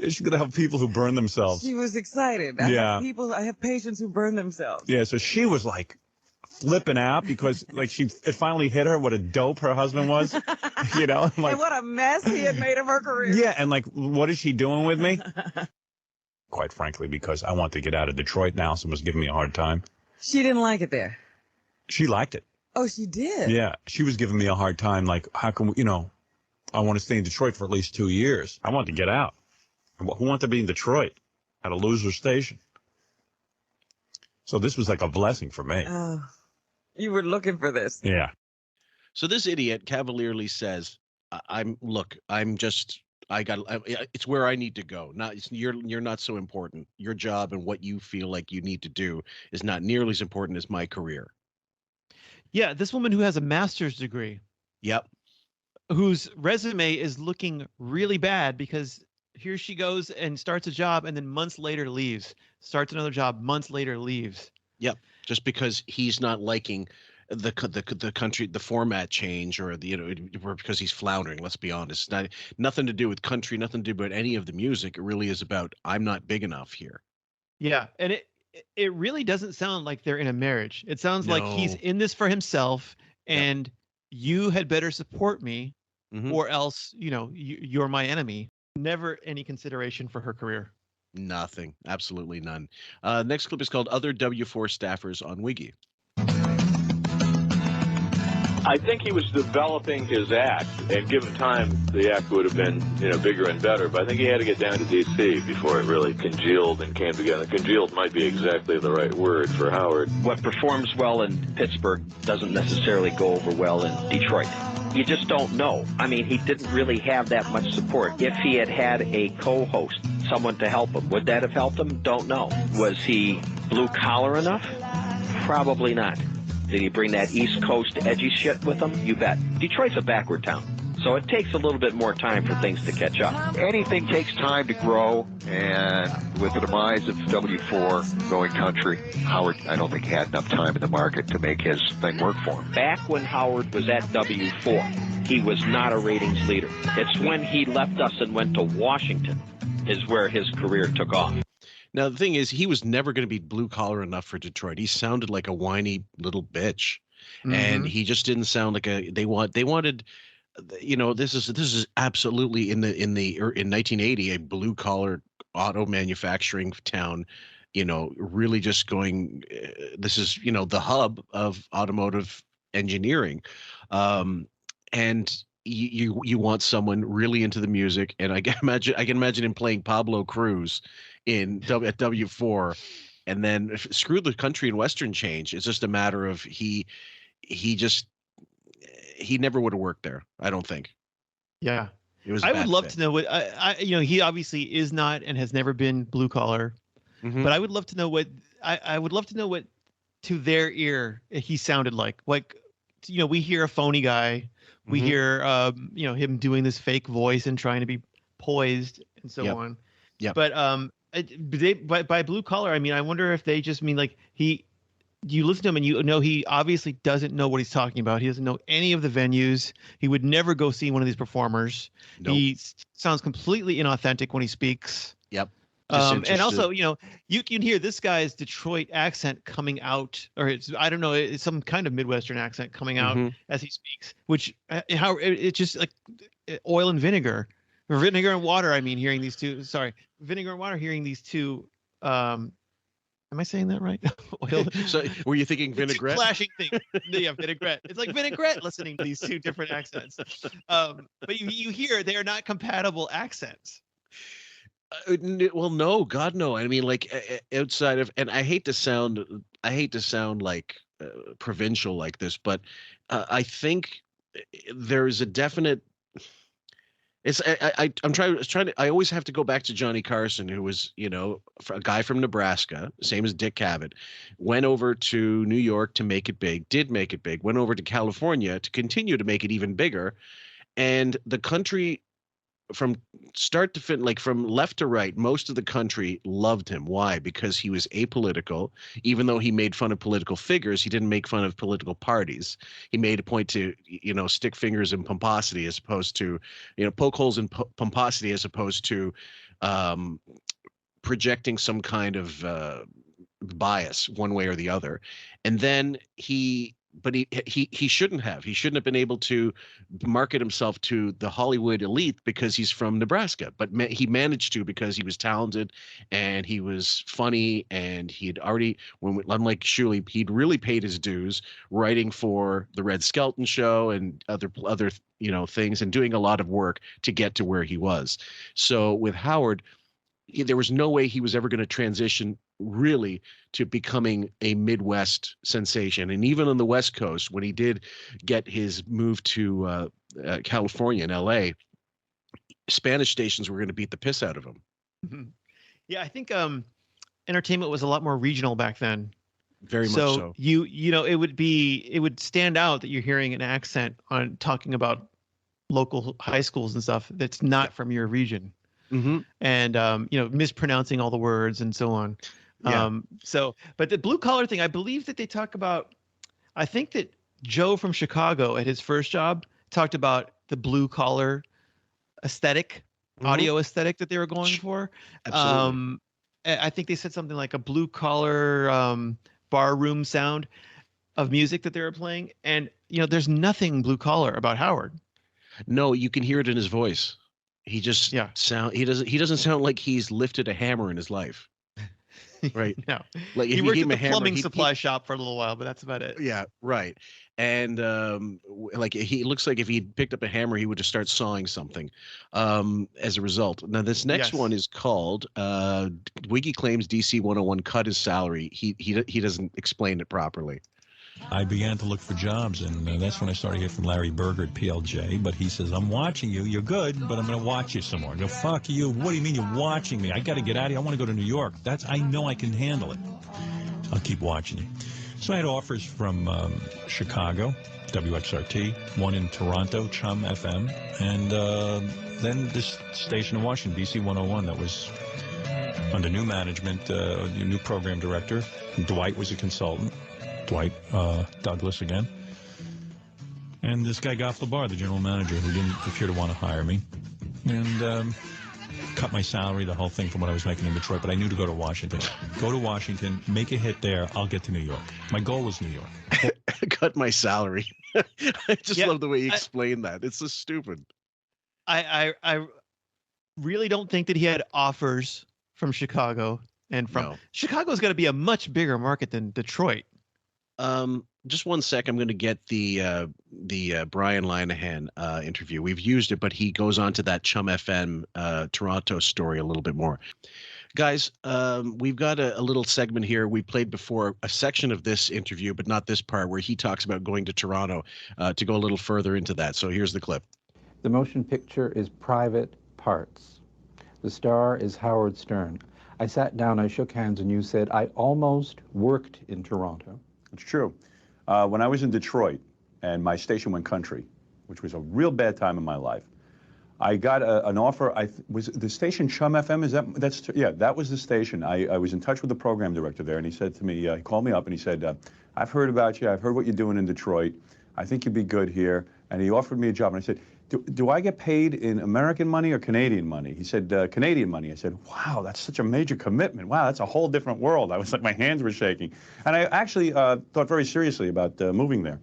S17: She's gonna help people who burn themselves.
S18: She was excited. I have patients who burn themselves.
S17: Yeah, so she was like flipping out because like it finally hit her what a dope her husband was. Like,
S18: and what a mess he had made of her career.
S17: Yeah, and like, what is she doing with me? Quite frankly, because I want to get out of Detroit now. Someone was giving me a hard time.
S18: She didn't like it there.
S17: She liked it.
S18: Oh, she did?
S17: Yeah, she was giving me a hard time. Like, how can we, I want to stay in Detroit for at least 2 years. I want to get out. Who wants to be in Detroit at a loser station? So this was like a blessing for me.
S18: Oh, you were looking for this.
S17: Yeah.
S1: So this idiot cavalierly says, it's where I need to go. You're not so important. Your job and what you feel like you need to do is not nearly as important as my career.
S12: Yeah, this woman who has a master's degree.
S1: Yep.
S12: Whose resume is looking really bad because here she goes and starts a job and then months later leaves. Starts another job, months later leaves.
S1: Yep. Just because he's not liking the country, the format change, or because he's floundering. Let's be honest. Nothing to do with country, nothing to do with any of the music. It really is about, I'm not big enough here.
S12: Yeah, and it really doesn't sound like they're in a marriage. It sounds like he's in this for himself, and you had better support me, or else you're my enemy. Never any consideration for her career.
S1: Nothing. Absolutely none. Next clip is called Other W4 Staffers on Wiggy.
S19: I think he was developing his act, and given time, the act would have been, bigger and better. But I think he had to get down to D.C. before it really congealed and came together. Congealed might be exactly the right word for Howard.
S20: What performs well in Pittsburgh doesn't necessarily go over well in Detroit. You just don't know. I mean, he didn't really have that much support. If he had had a co-host, someone to help him, would that have helped him? Don't know. Was he blue-collar enough? Probably not. Did he bring that East Coast edgy shit with him? You bet. Detroit's a backward town, so it takes a little bit more time for things to catch up.
S21: Anything takes time to grow, and with the demise of W4 going country, Howard, I don't think, had enough time in the market to make his thing work for him.
S20: Back when Howard was at W4, he was not a ratings leader. It's when he left us and went to Washington is where his career took off.
S1: Now, the thing is, he was never going to be blue-collar enough for Detroit. He sounded like a whiny little bitch. And he just didn't sound like they wanted, this is absolutely in 1980, a blue-collar auto manufacturing town, really just going, this is, the hub of automotive engineering. And you want someone really into the music, and I can imagine him playing Pablo Cruz at W4, and then screw the country and western change. It's just a matter of he never would have worked there. I don't think.
S12: Yeah.
S1: It was.
S12: I would love to know what he obviously is not and has never been blue collar, but I would love to know what I would love to know what to their ear he sounded like. Like, we hear a phony guy, we hear him doing this fake voice and trying to be poised and so on.
S1: Yeah.
S12: But by blue collar, I mean, I wonder if they just mean like you listen to him and he obviously doesn't know what he's talking about. He doesn't know any of the venues. He would never go see one of these performers. Nope. He sounds completely inauthentic when he speaks.
S1: Yep.
S12: And also, you can hear this guy's Detroit accent coming out, or it's some kind of Midwestern accent coming out as he speaks, which it's just like oil and vinegar, or vinegar and water. I mean, hearing these two, vinegar and water, hearing these two, am I saying that right? Oil.
S1: So were you thinking vinaigrette?
S12: Clashing thing. Yeah, vinaigrette. It's like vinaigrette listening to these two different accents. But you hear they are not compatible accents.
S1: Well, no, God, no. I mean, like outside of, and I hate to sound like provincial like this, but I think there is a definite. I'm trying to. I always have to go back to Johnny Carson, who was, a guy from Nebraska, same as Dick Cavett, went over to New York to make it big, did make it big, went over to California to continue to make it even bigger, and the country, from start to finish, like from left to right, most of the country loved him. Why? Because he was apolitical. Even though he made fun of political figures, he didn't make fun of political parties. He made a point to, stick fingers in pomposity as opposed to, poke holes in pomposity as opposed to projecting some kind of bias one way or the other. And then he shouldn't have. He shouldn't have been able to market himself to the Hollywood elite because he's from Nebraska. But he managed to, because he was talented and he was funny, and he'd already, unlike Shuley, he'd really paid his dues writing for the Red Skelton Show and other things, and doing a lot of work to get to where he was. So with Howard, there was no way he was ever going to transition really to becoming a Midwest sensation. And even on the West Coast, when he did get his move to California and LA, Spanish stations were going to beat the piss out of him.
S12: Mm-hmm. Yeah, I think entertainment was a lot more regional back then.
S1: Very much so.
S12: It would stand out that you're hearing an accent on talking about local high schools and stuff that's not from your region. And mispronouncing all the words and so on. But the blue collar thing, I believe that they talk about, I think that Joe from Chicago at his first job talked about the blue collar aesthetic, audio aesthetic that they were going for.
S1: Absolutely.
S12: I think they said something like a blue collar bar room sound of music that they were playing. And, there's nothing blue collar about Howard.
S1: No, you can hear it in his voice. He just he doesn't sound like he's lifted a hammer in his life. Right.
S12: No.
S1: Like
S12: he worked at the plumbing supply shop for a little while, but that's about it.
S1: Yeah, right. And he looks like if he picked up a hammer, he would just start sawing something as a result. Now, this next one is called Wiggy claims DC 101 cut his salary. He doesn't explain it properly.
S2: I began to look for jobs, and that's when I started hearing from Larry Berger at PLJ. But he says, I'm watching you. You're good, but I'm going to watch you some more. I go, fuck you. What do you mean you're watching me? I got to get out of here. I want to go to New York. I know I can handle it. I'll keep watching you. So I had offers from Chicago, WXRT, one in Toronto, Chum FM, and then this station in Washington, DC 101, that was under new management, new program director. Dwight was a consultant. Dwight Douglas again. And this guy Goff Labar, the general manager, who didn't appear to want to hire me, and cut my salary, the whole thing, from what I was making in Detroit. But I knew to go to Washington. Go to Washington, make a hit there, I'll get to New York. My goal was New York.
S1: Cut my salary. I just love the way you explained that. It's so stupid.
S12: I really don't think that he had offers from Chicago, and from Chicago's got to be a much bigger market than Detroit.
S1: Just one sec. I'm going to get the Brian Linehan interview. We've used it, but he goes on to that Chum FM Toronto story a little bit more. Guys, we've got a little segment here. We played before a section of this interview, but not this part where he talks about going to Toronto to go a little further into that. So here's the clip.
S3: The motion picture is Private Parts. The star is Howard Stern. I sat down, I shook hands, and you said, I almost worked in Toronto.
S22: It's true. When I was in Detroit and my station went country, which was a real bad time in my life, I got an offer. Was the station Chum FM? Yeah, that was the station. I was in touch with the program director there, and he said to me, he called me up and he said, I've heard about you. I've heard what you're doing in Detroit. I think you'd be good here. And he offered me a job. And I said, do I get paid in American money or Canadian money? He said, Canadian money. I said, wow, that's such a major commitment. Wow, that's a whole different world. I was like, my hands were shaking. And I actually thought very seriously about moving there.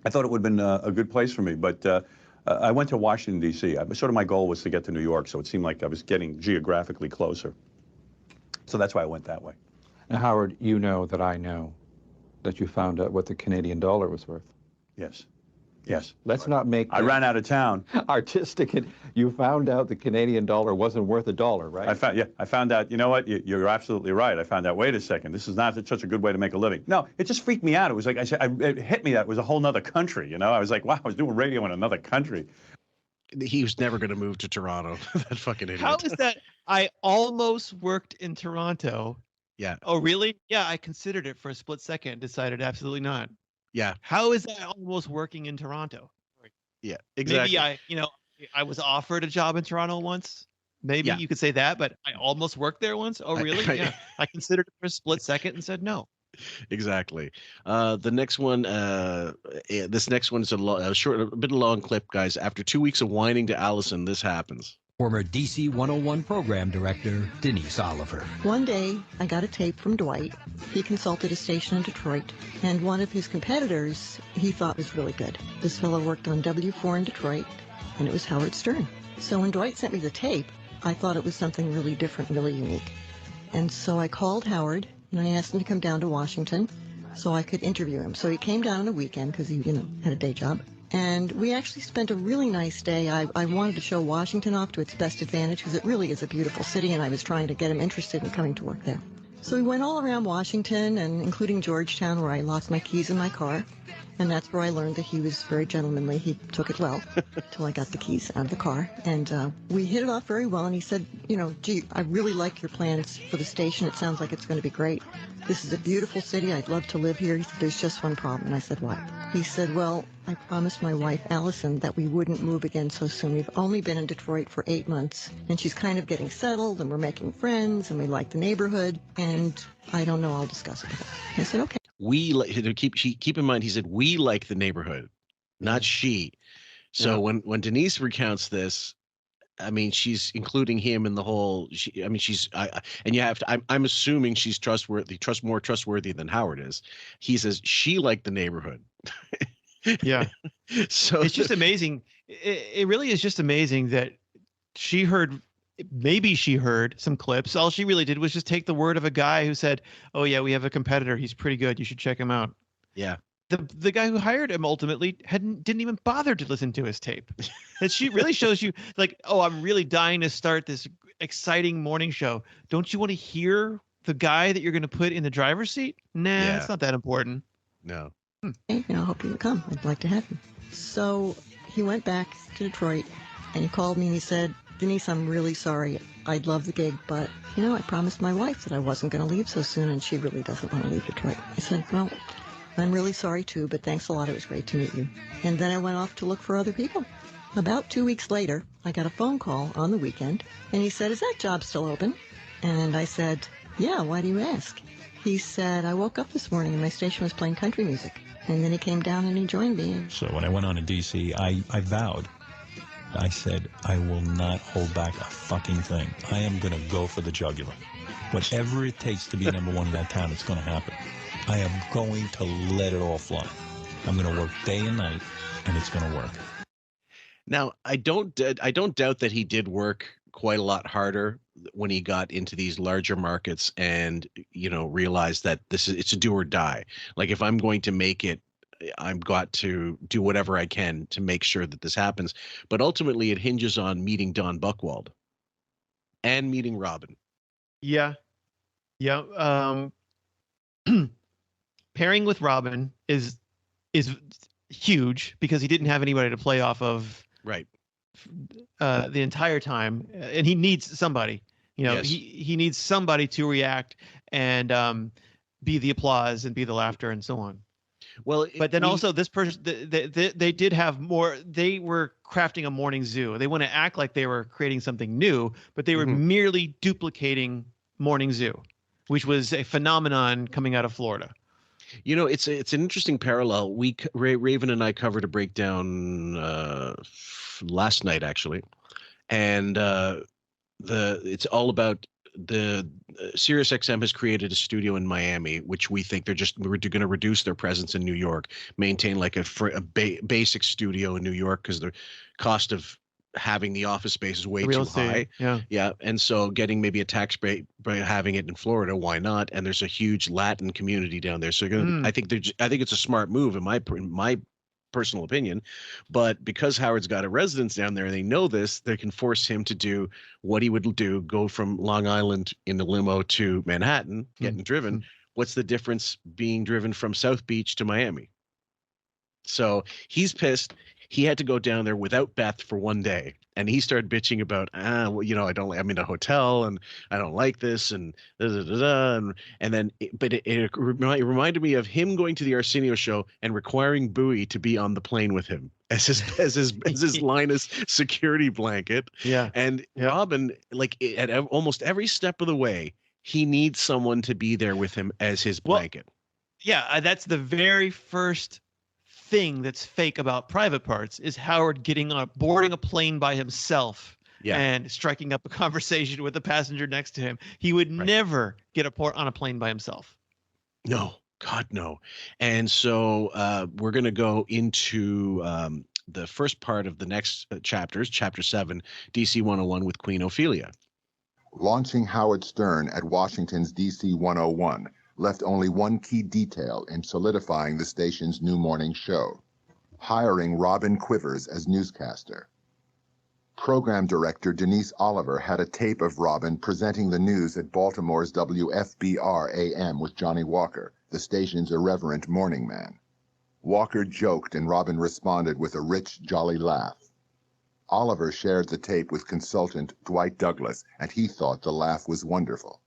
S22: I thought it would have been a good place for me, but I went to Washington, D.C. Sort of my goal was to get to New York, so it seemed like I was getting geographically closer. So that's why I went that way.
S3: Now, Howard, you know that I know that you found out what the Canadian dollar was worth.
S22: Yes. Yes.
S3: Let's not make...
S22: I ran out of town.
S3: Artistic. You found out the Canadian dollar wasn't worth $1, right?
S22: I found out, you know what, you're absolutely right. I found out, wait a second, this is not such a good way to make a living. No, it just freaked me out. It was like, it hit me that it was a whole nother country, you know? I was like, wow, I was doing radio in another country.
S1: He was never going to move to Toronto. That fucking idiot.
S12: How is that? I almost worked in Toronto.
S1: Yeah.
S12: Oh, really? Yeah, I considered it for a split second, decided absolutely not.
S1: Yeah.
S12: How is that almost working in Toronto?
S1: Yeah, exactly.
S12: Maybe I was offered a job in Toronto once. Maybe you could say that, but I almost worked there once. Oh, really? Yeah. I considered it for a split second and said no.
S1: Exactly. The next one, this next one is a bit long clip, guys. After 2 weeks of whining to Allison, this happens.
S14: Former DC 101 program director Denise Oliver.
S23: One day, I got a tape from Dwight. He consulted a station in Detroit, and one of his competitors he thought was really good. This fellow worked on W4 in Detroit, and it was Howard Stern. So when Dwight sent me the tape, I thought it was something really different, really unique. And so I called Howard, and I asked him to come down to Washington so I could interview him. So he came down on a weekend because he, had a day job. And we actually spent a really nice day. I wanted to show Washington off to its best advantage because it really is a beautiful city, and I was trying to get him interested in coming to work there. So we went all around Washington, and including Georgetown, where I lost my keys in my car. And that's where I learned that he was very gentlemanly. He took it well until I got the keys out of the car. And we hit it off very well. And he said, gee, I really like your plans for the station. It sounds like it's going to be great. This is a beautiful city. I'd love to live here. He said, there's just one problem. And I said, what? He said, well, I promised my wife, Allison, that we wouldn't move again so soon. We've only been in Detroit for 8 months. And she's kind of getting settled, and we're making friends, and we like the neighborhood. And I don't know. I'll discuss it with her. I said, okay.
S1: Keep in mind, he said we like the neighborhood, not she. So when Denise recounts this, I mean, she's including him in the whole. I'm assuming she's more trustworthy than Howard is. He says she liked the neighborhood.
S12: Yeah. So it's just amazing. It really is just amazing that she heard. Maybe she heard some clips. All she really did was just take the word of a guy who said, oh, yeah, we have a competitor. He's pretty good. You should check him out.
S1: Yeah.
S12: The guy who hired him ultimately didn't even bother to listen to his tape. And she really shows you like, oh, I'm really dying to start this exciting morning show. Don't you want to hear the guy that you're going to put in the driver's seat? Nah, it's not that important.
S1: No.
S23: Hey, I hope you would come. I'd like to have him. So he went back to Detroit, and he called me and he said, Denise, I'm really sorry. I'd love the gig, but, I promised my wife that I wasn't going to leave so soon, and she really doesn't want to leave Detroit. I said, well, I'm really sorry, too, but thanks a lot. It was great to meet you. And then I went off to look for other people. About 2 weeks later, I got a phone call on the weekend, and he said, is that job still open? And I said, yeah, why do you ask? He said, I woke up this morning, and my station was playing country music. And then he came down and he joined me.
S2: So when I went on to D.C., I vowed. I said, I will not hold back a fucking thing. I am going to go for the jugular. Whatever it takes to be number one in that town, it's going to happen. I am going to let it all fly. I'm going to work day and night, and it's going to work.
S1: Now, I don't doubt that he did work quite a lot harder when he got into these larger markets and realized that it's a do or die. Like, if I'm going to make it, I've got to do whatever I can to make sure that this happens. But ultimately, it hinges on meeting Don Buchwald and meeting Robin.
S12: Yeah. Pairing with Robin is huge because he didn't have anybody to play off of.
S1: Right.
S12: The entire time, and he needs somebody.
S1: Yes.
S12: He needs somebody to react and be the applause and be the laughter and so on.
S1: Well,
S12: but then also this person, they did have more. They were crafting a morning zoo. They want to act like they were creating something new, but they were merely duplicating Morning Zoo, which was a phenomenon coming out of Florida.
S1: It's an interesting parallel. Raven and I covered a breakdown last night, actually, and it's all about the SiriusXM has created a studio in Miami, which we think we're going to reduce their presence in New York, maintain like a basic studio in New York because the cost of having the office space is way too high. Yeah. And so getting maybe a tax break by having it in Florida, why not? And there's a huge Latin community down there. So I think it's a smart move in my personal opinion. But because Howard's got a residence down there and they know this, they can force him to do what he would do, go from Long Island in the limo to Manhattan, getting driven. What's the difference being driven from South Beach to Miami? So he's pissed. He had to go down there without Beth for one day, and he started bitching about, I'm in a hotel and I don't like this and and then, it reminded me of him going to the Arsenio show and requiring Bowie to be on the plane with him as his Linus security blanket.
S12: Yeah,
S1: and Robin, like at almost every step of the way, he needs someone to be there with him as his blanket.
S12: Yeah, that's the very first thing that's fake about Private Parts is Howard boarding a plane by himself and striking up a conversation with the passenger next to him. He would never get on a plane by himself.
S1: No, God, no. And so we're going to go into the first part of the next chapters, Chapter 7, DC 101 with Queen Ophelia.
S13: Launching Howard Stern at Washington's DC 101 left only one key detail in solidifying the station's new morning show: hiring Robin Quivers as newscaster. Program director Denise Oliver had a tape of Robin presenting the news at Baltimore's WFBR AM with Johnny Walker, the station's irreverent morning man. Walker joked and Robin responded with a rich, jolly laugh. Oliver shared the tape with consultant Dwight Douglas, and he thought the laugh was wonderful.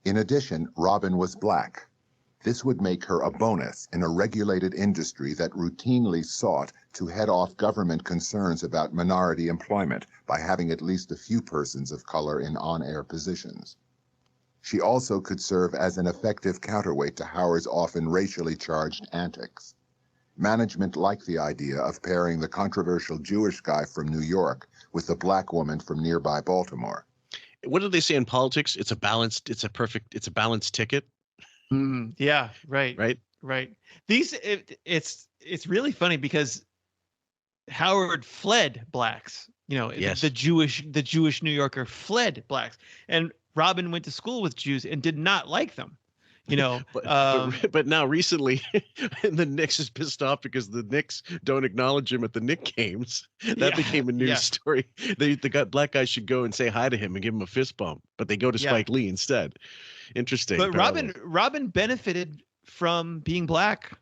S13: In addition, Robin was black. This would make her a bonus in a regulated industry that routinely sought to head off government concerns about minority employment by having at least a few persons of color in on-air positions. She also could serve as an effective counterweight to Howard's often racially charged antics. Management liked the idea of pairing the controversial Jewish guy from New York with the black woman from nearby Baltimore.
S1: What do they say in politics? It's a balanced ticket.
S12: Yeah, right. It's really funny because Howard fled blacks. The Jewish New Yorker fled blacks, and Robin went to school with Jews and did not like them.
S1: But now recently, the Knicks is pissed off because the Knicks don't acknowledge him at the Knicks games. That became a news story. The black guys should go and say hi to him and give him a fist bump, but they go to Spike Lee instead. Interesting.
S12: But Robin benefited from being black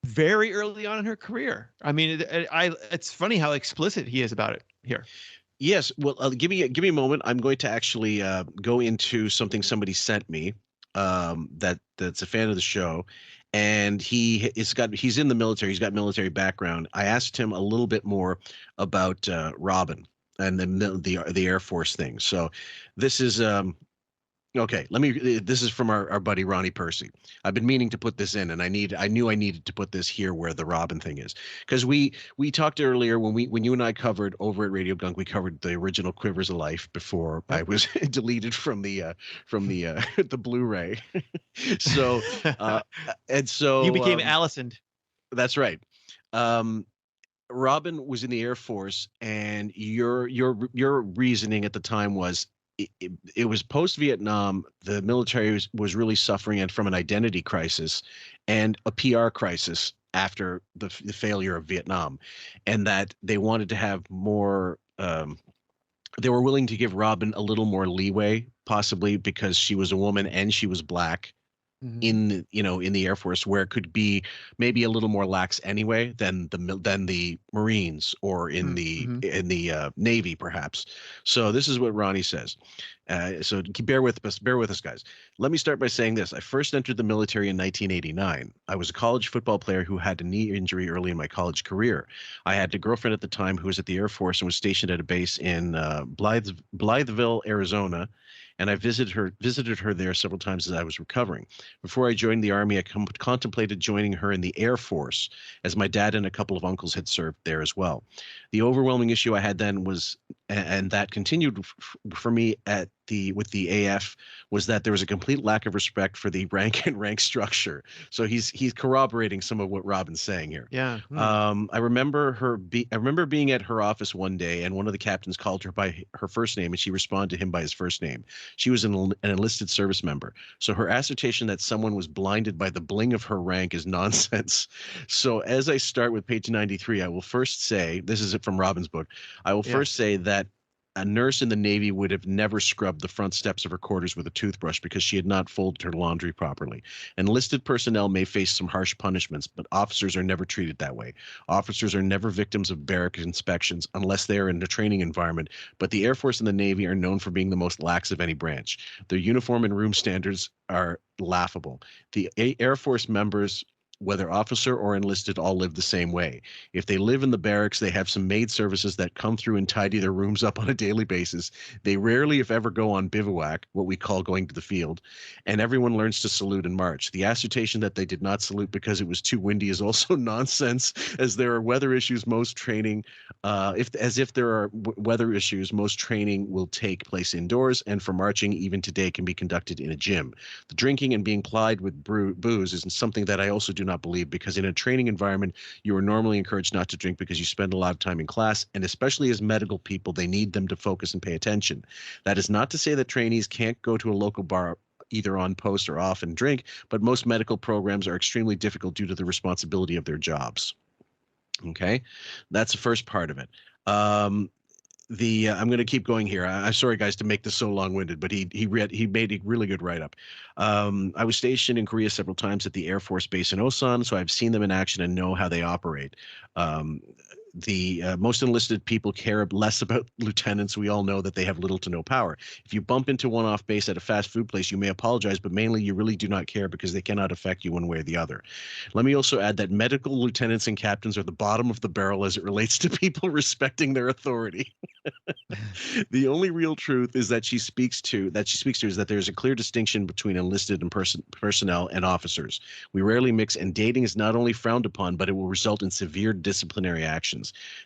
S12: very early on in her career. I mean, it's funny how explicit he is about it here.
S1: Yes. Well, give me a moment. I'm going to actually go into something somebody sent me. That's a fan of the show, and he's in the military. He's got military background. I asked him a little bit more about Robin and the Air Force thing. So this is okay. This is from our buddy Ronnie Percy. I've been meaning to put this in, and I knew I needed to put this here where the Robin thing is, because we talked earlier when you and I covered over at Radio Gunk, we covered the original Quivers of Life before I was deleted from the the Blu-ray. So
S12: you became Allison.
S1: That's right. Robin was in the Air Force, and your reasoning at the time was it was post-Vietnam. The military was really suffering and from an identity crisis and a PR crisis after the failure of Vietnam, and that they wanted to have more. They were willing to give Robin a little more leeway, possibly because she was a woman and she was black in the Air Force, where it could be maybe a little more lax anyway than the Marines or in the Navy perhaps. So this is what Ronnie says. So bear with us, guys. Let me start by saying this. I first entered the military in 1989. I was a college football player who had a knee injury early in my college career. I had a girlfriend at the time who was at the Air Force and was stationed at a base in Blytheville, Arizona. And I visited her there several times as I was recovering. Before I joined the Army, I contemplated joining her in the Air Force, as my dad and a couple of uncles had served there as well. The overwhelming issue I had then was, and that continued for me with the AF, was that there was a complete lack of respect for the rank and rank structure. So he's corroborating some of what Robin's saying here.
S12: Yeah.
S1: I remember being at her office one day, and one of the captains called her by her first name, and she responded to him by his first name. She was an enlisted service member, so her assertion that someone was blinded by the bling of her rank is nonsense. So as I start with page 93, I will first say, this is it from Robin's book, I will first say that a nurse in the Navy would have never scrubbed the front steps of her quarters with a toothbrush because she had not folded her laundry properly. Enlisted personnel may face some harsh punishments, but officers are never treated that way. Officers are never victims of barrack inspections unless they are in a training environment, but the Air Force and the Navy are known for being the most lax of any branch. Their uniform and room standards are laughable. The Air Force members, whether officer or enlisted, all live the same way. If they live in the barracks, they have some maid services that come through and tidy their rooms up on a daily basis. They rarely, if ever, go on bivouac, what we call going to the field, and everyone learns to salute and march. The assertion that they did not salute because it was too windy is also nonsense, as there are weather issues. Most training, if there are weather issues, most training will take place indoors, and for marching, even today, can be conducted in a gym. The drinking and being plied with booze is something that I also do not believe, because in a training environment, you are normally encouraged not to drink because you spend a lot of time in class, and especially as medical people, they need them to focus and pay attention. That is not to say that trainees can't go to a local bar either on post or off and drink, but most medical programs are extremely difficult due to the responsibility of their jobs. Okay, that's the first part of it. I'm going to keep going here. I'm sorry, guys, to make this so long-winded, but he made a really good write-up. I was stationed in Korea several times at the Air Force Base in Osan, so I've seen them in action and know how they operate. The most enlisted people care less about lieutenants. We all know that they have little to no power. If you bump into one off base at a fast food place, you may apologize, but mainly you really do not care because they cannot affect you one way or the other. Let me also add that medical lieutenants and captains are the bottom of the barrel as it relates to people respecting their authority. The only real truth is that she speaks to is that there's a clear distinction between enlisted and personnel and officers. We rarely mix, and dating is not only frowned upon, but it will result in severe disciplinary actions.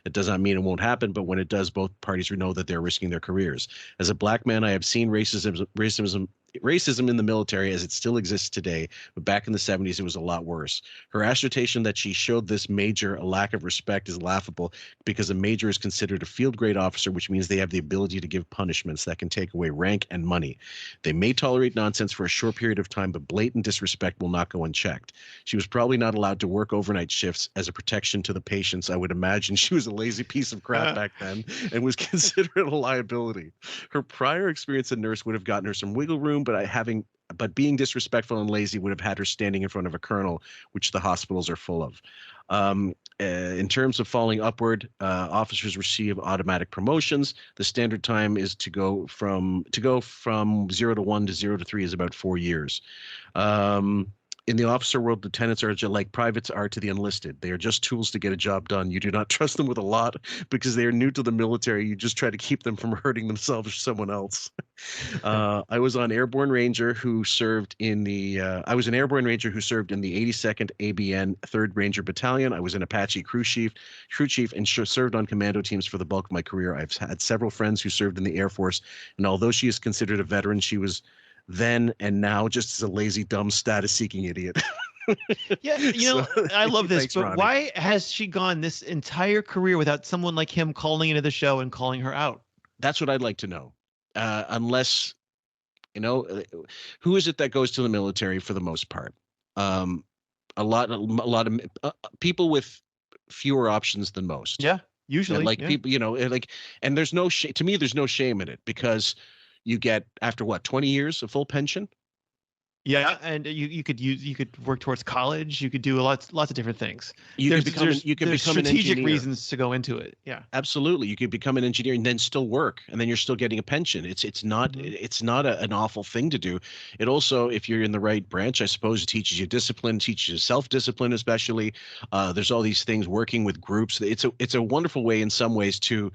S1: It does not mean it won't happen, but when it does, both parties know that they're risking their careers. As a black man, I have seen racism in the military as it still exists today, but back in the 70s, it was a lot worse. Her assertion that she showed this major a lack of respect is laughable, because a major is considered a field grade officer, which means they have the ability to give punishments that can take away rank and money. They may tolerate nonsense for a short period of time, but blatant disrespect will not go unchecked. She was probably not allowed to work overnight shifts as a protection to the patients. I would imagine she was a lazy piece of crap back then and was considered a liability. Her prior experience as a nurse would have gotten her some wiggle room, but being disrespectful and lazy would have had her standing in front of a colonel, which the hospitals are full of. In terms of falling upward, officers receive automatic promotions. The standard time is to go from 0 to 1 to 0 to 3 is about 4 years. In the officer world, lieutenants are like privates are to the enlisted. They are just tools to get a job done. You do not trust them with a lot because they are new to the military. You just try to keep them from hurting themselves or someone else. I was an airborne ranger who served in the 82nd ABN 3rd Ranger Battalion. I was an Apache crew chief and served on commando teams for the bulk of my career. I've had several friends who served in the Air Force, and although she is considered a veteran, she was then and now just as a lazy, dumb, status-seeking idiot.
S12: Yeah, I love this, but Ronnie, why has she gone this entire career without someone like him calling into the show and calling her out?
S1: That's what I'd like to know. unless, who is it that goes to the military for the most part? A lot of people with fewer options than most.
S12: Yeah, usually.
S1: Like people, like, and there's no shame to me. There's no shame in it because you get after what 20 years a full pension.
S12: Yeah, and you could work towards college. You could do lots of different things.
S1: You can become an
S12: strategic
S1: engineer.
S12: reasons to go into it. Yeah,
S1: absolutely. You could become an engineer and then still work, and then you're still getting a pension. It's not an awful thing to do. It also, if you're in the right branch, I suppose, it teaches you discipline, teaches you self-discipline, especially. There's all these things, working with groups. It's a wonderful way in some ways to,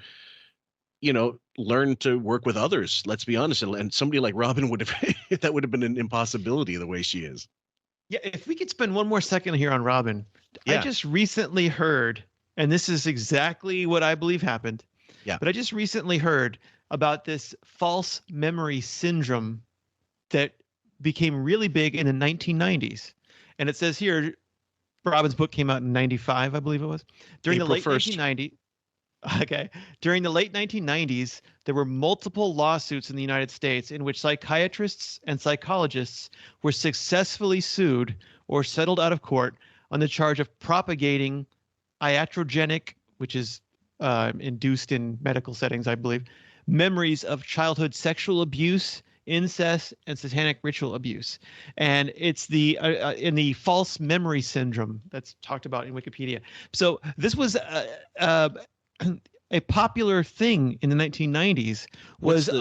S1: learn to work with others. Let's be honest. And somebody like Robin would have, that would have been an impossibility the way she is.
S12: Yeah. If we could spend one more second here on Robin, I just recently heard, and this is exactly what I believe happened.
S1: Yeah.
S12: But I just recently heard about this false memory syndrome that became really big in the 1990s. And it says here, Robin's book came out in 95, I believe it was. During
S1: April
S12: the late
S1: 1st.
S12: 1990s. Okay. During the late 1990s, there were multiple lawsuits in the United States in which psychiatrists and psychologists were successfully sued or settled out of court on the charge of propagating iatrogenic, which is induced in medical settings, I believe, memories of childhood sexual abuse, incest, and satanic ritual abuse. And it's the in the false memory syndrome that's talked about in Wikipedia. So this was a popular thing in the 1990s. This is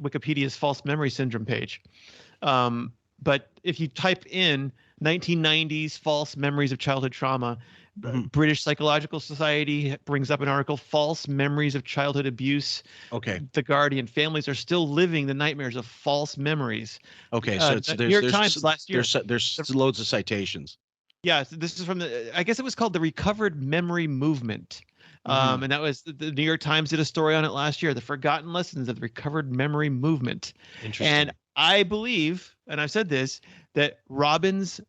S12: Wikipedia's false memory syndrome page. But if you type in 1990s false memories of childhood trauma, British Psychological Society brings up an article, false memories of childhood abuse.
S1: Okay.
S12: The Guardian, families are still living the nightmares of false memories.
S1: Okay. So it's,
S12: New York Times last year.
S1: There's loads of citations.
S12: Yeah, so this is from I guess it was called the Recovered Memory Movement. And that was the New York Times did a story on it last year, the Forgotten Lessons of the Recovered Memory Movement.
S1: Interesting.
S12: And I believe, and I've said this, that Robin's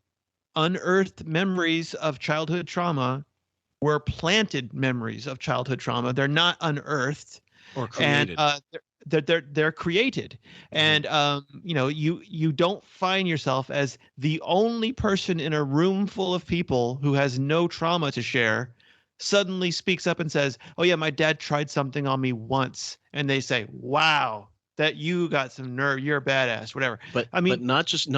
S12: unearthed memories of childhood trauma were planted memories of childhood trauma. They're not unearthed
S1: or created.
S12: And they're created. And you don't find yourself as the only person in a room full of people who has no trauma to share suddenly speaks up and says, "Oh yeah, my dad tried something on me once," and they say, "Wow, that you got some nerve, you're a badass," whatever.
S1: But I mean, but not just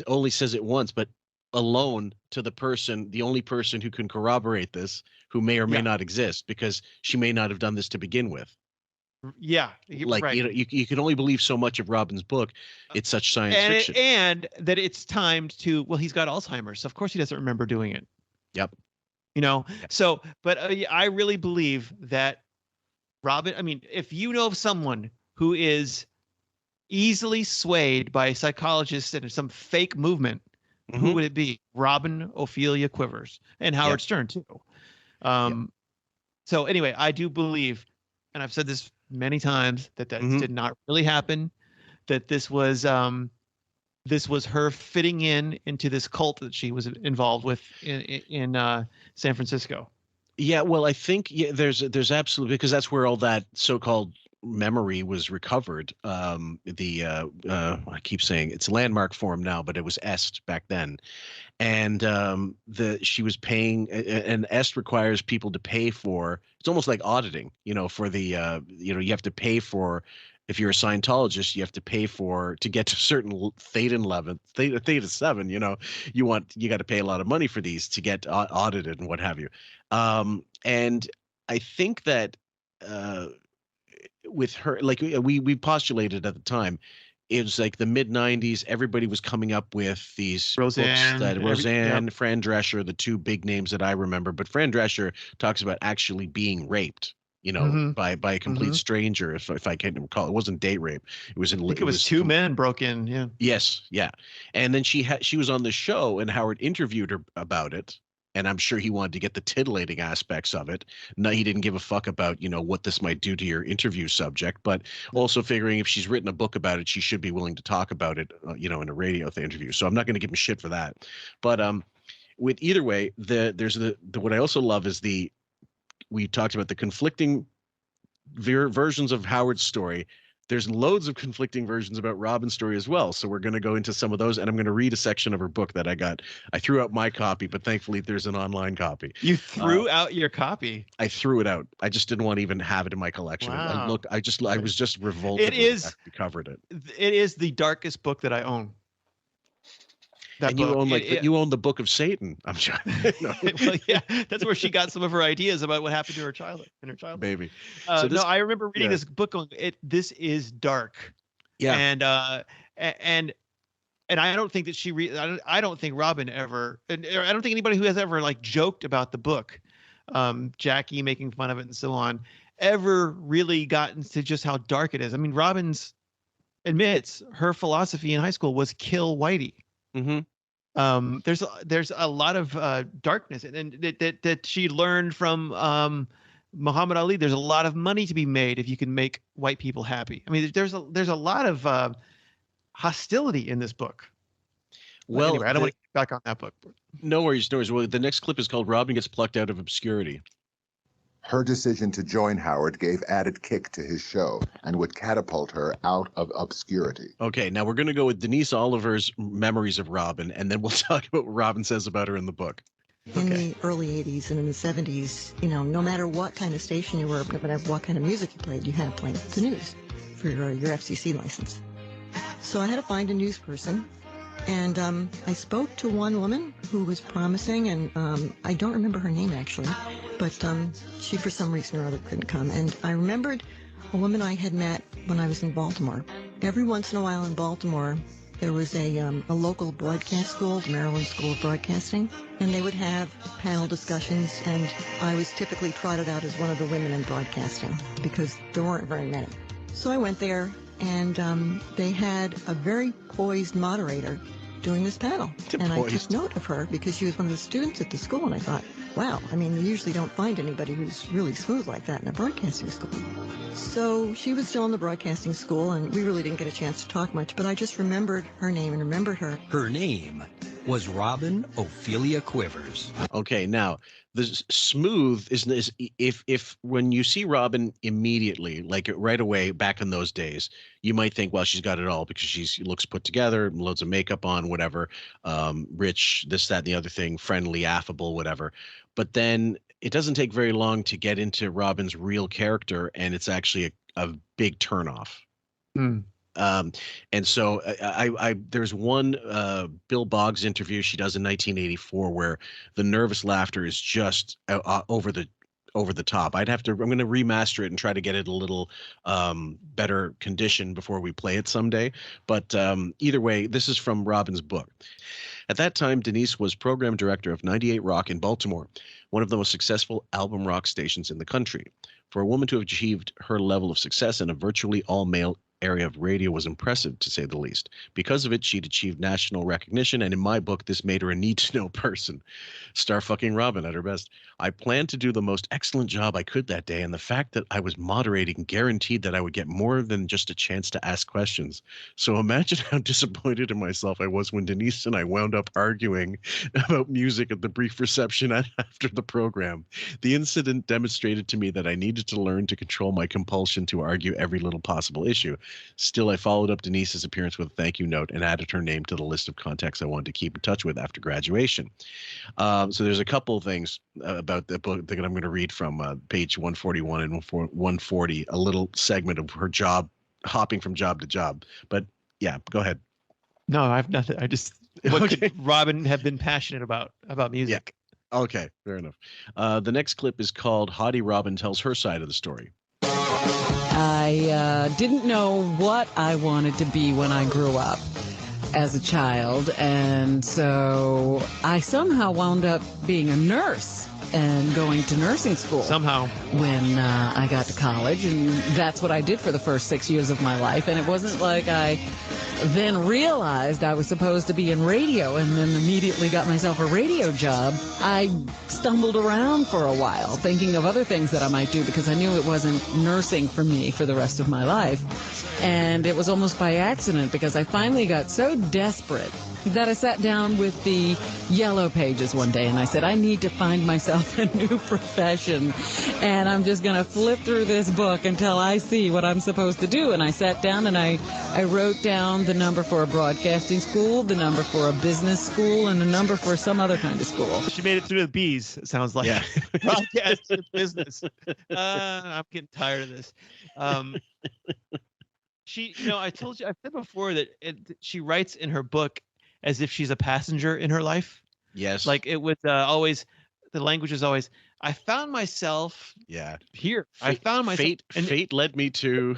S1: only says it once, but alone to the only person who can corroborate this, who may or may not exist, because she may not have done this to begin with.
S12: Yeah,
S1: like
S12: right.
S1: You can only believe so much of Robin's book. It's such science fiction,
S12: and that it's timed to. Well, he's got Alzheimer's, so of course he doesn't remember doing it.
S1: Yep.
S12: So, but I really believe that Robin. I mean, if you know of someone who is easily swayed by a psychologist and some fake movement, who would it be? Robin Ophelia Quivers and Howard Stern too. So anyway, I do believe, and I've said this many times, that did not really happen. That this was her fitting into this cult that she was involved with in San Francisco.
S1: Yeah, well, I think there's absolutely, because that's where all that so-called memory was recovered. I keep saying it's landmark form now, but it was EST back then, and she was paying, and EST requires people to pay for. It's almost like auditing, for the you have to pay for. If you're a Scientologist, you have to pay to get to certain theta 7. You got to pay a lot of money for these to get audited and what have you. And I think that with her, like we postulated at the time, it was like the mid 90s. Everybody was coming up with these
S12: Roseanne,
S1: books that Fran Drescher, the two big names that I remember. But Fran Drescher talks about actually being raped. By a complete stranger, if I can recall. It wasn't date rape. It was
S12: I think it was two men broke in. Yeah.
S1: Yes. Yeah. And then she was on the show, and Howard interviewed her about it. And I'm sure he wanted to get the titillating aspects of it. No, he didn't give a fuck about, what this might do to your interview subject, but also figuring if she's written a book about it, she should be willing to talk about it, in a radio interview. So I'm not going to give him shit for that. But with either way, there's what I also love is we talked about the conflicting versions of Howard's story. There's loads of conflicting versions about Robin's story as well. So we're going to go into some of those, and I'm going to read a section of her book that I got. I threw out my copy, but thankfully there's an online copy.
S12: You threw out your copy?
S1: I threw it out. I just didn't want to even have it in my collection.
S12: Wow.
S1: I was just revolted.
S12: It is.
S1: We covered it.
S12: It is the darkest book that I own.
S1: And you own you own the Book of Satan. I'm sure. No.
S12: Well, yeah, that's where she got some of her ideas about what happened to her childhood.
S1: Maybe.
S12: No, I remember reading this book going, this is dark.
S1: Yeah.
S12: And I don't think that I don't think Robin ever, and I don't think anybody who has ever like joked about the book, Jackie making fun of it and so on, ever really gotten to just how dark it is. I mean, Robin's admits her philosophy in high school was kill Whitey.
S1: Mm-hmm.
S12: There's a lot of darkness, and that she learned from Muhammad Ali. There's a lot of money to be made if you can make white people happy. I mean, there's a lot of hostility in this book.
S1: Well,
S12: anyway, I don't want to get back on that book.
S1: No worries, no worries. Well, the next clip is called "Robin Gets Plucked Out of Obscurity."
S13: Her decision to join Howard gave added kick to his show and would catapult her out of obscurity.
S1: Okay, now we're going to go with Denise Oliver's memories of Robin, and then we'll talk about what Robin says about her in the book.
S23: In the early 80s and in the 70s, no matter what kind of station you were, no matter what kind of music you played, you had to play the news for your FCC license. So I had to find a news person, and I spoke to one woman who was promising, and I don't remember her name actually, but she for some reason or other couldn't come. And I remembered a woman I had met when I was in Baltimore. Every once in a while in Baltimore, there was a local broadcast school, the Maryland School of Broadcasting, and they would have panel discussions, and I was typically trotted out as one of the women in broadcasting because there weren't very many. So I went there, and they had a very poised moderator doing this panel. And I took note of her because she was one of the students at the school, and I thought, wow, I mean, you usually don't find anybody who's really smooth like that in a broadcasting school. So she was still in the broadcasting school, and we really didn't get a chance to talk much, but I just remembered her name and remembered her.
S14: Her name was Robin Ophelia Quivers.
S1: Okay, now the smooth is if when you see Robin immediately, like right away back in those days, you might think, well, she's got it all because she looks put together, loads of makeup on, whatever, rich, this, that, and the other thing, friendly, affable, whatever. But then it doesn't take very long to get into Robin's real character, and it's actually a big turnoff. And so there's one Bill Boggs interview she does in 1984 where the nervous laughter is just over the top. I'm going to remaster it and try to get it a little better condition before we play it someday. But either way, this is from Robin's book. At that time, Denise was program director of 98 Rock in Baltimore, one of the most successful album rock stations in the country. For a woman to have achieved her level of success in a virtually all-male area of radio was impressive, to say the least. Because of it, she'd achieved national recognition, and in my book, this made her a need-to-know person. Star fucking Robin at her best. I planned to do the most excellent job I could that day, and the fact that I was moderating guaranteed that I would get more than just a chance to ask questions. So imagine how disappointed in myself I was when Denise and I wound up arguing about music at the brief reception after the program. The incident demonstrated to me that I needed to learn to control my compulsion to argue every little possible issue. Still, I followed up Denise's appearance with a thank you note and added her name to the list of contacts I wanted to keep in touch with after graduation. So there's a couple of things about the book that I'm going to read from page 141 and 140, a little segment of her job, hopping from job to job. But yeah, go ahead.
S12: No, I've nothing. I just, what could Robin have been passionate about music?
S1: Yeah. Okay, fair enough. The next clip is called Hottie Robin Tells Her Side of the Story.
S4: I didn't know what I wanted to be when I grew up as a child, and so I somehow wound up being a nurse and going to nursing school.
S12: Somehow.
S4: When I got to college, and that's what I did for the first 6 years of my life, and it wasn't like I then realized I was supposed to be in radio and then immediately got myself a radio job. I stumbled around for a while thinking of other things that I might do because I knew it wasn't nursing for me for the rest of my life. And it was almost by accident because I finally got so desperate that I sat down with the Yellow Pages one day and I said, I need to find myself a new profession. And I'm just going to flip through this book until I see what I'm supposed to do. And I sat down and I wrote down the number for a broadcasting school, the number for a business school, and the number for some other kind of school.
S12: She made it through the B's, it sounds like.
S1: Yeah.
S12: Broadcasting business. I'm getting tired of this. She, I told you, I've said before that she writes in her book as if she's a passenger in her life.
S1: Yes.
S12: Like it was always, the language is always, I found myself here. I found myself.
S1: Fate led me to.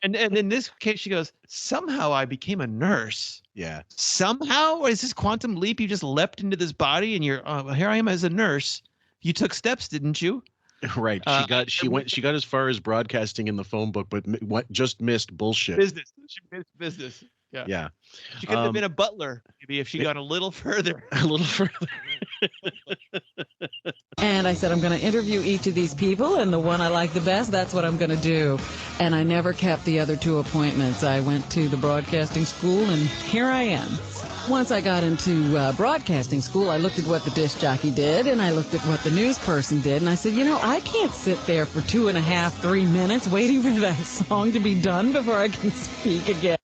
S12: And in this case, she goes, somehow I became a nurse.
S1: Yeah.
S12: Somehow? Is this quantum leap? You just leapt into this body and you're, here I am as a nurse. You took steps, didn't you?
S1: Right. She got as far as broadcasting in the phone book, but just missed bullshit.
S12: Business. She missed business. Yeah.
S1: Yeah.
S12: She could have been a butler, maybe, if she got a little further.
S1: A little further.
S4: And I said, I'm going to interview each of these people, and the one I like the best, that's what I'm going to do. And I never kept the other two appointments. I went to the broadcasting school, and here I am. Once I got into broadcasting school, I looked at what the disc jockey did, and I looked at what the news person did, and I said, I can't sit there for 2.5, 3 minutes waiting for that song to be done before I can speak again.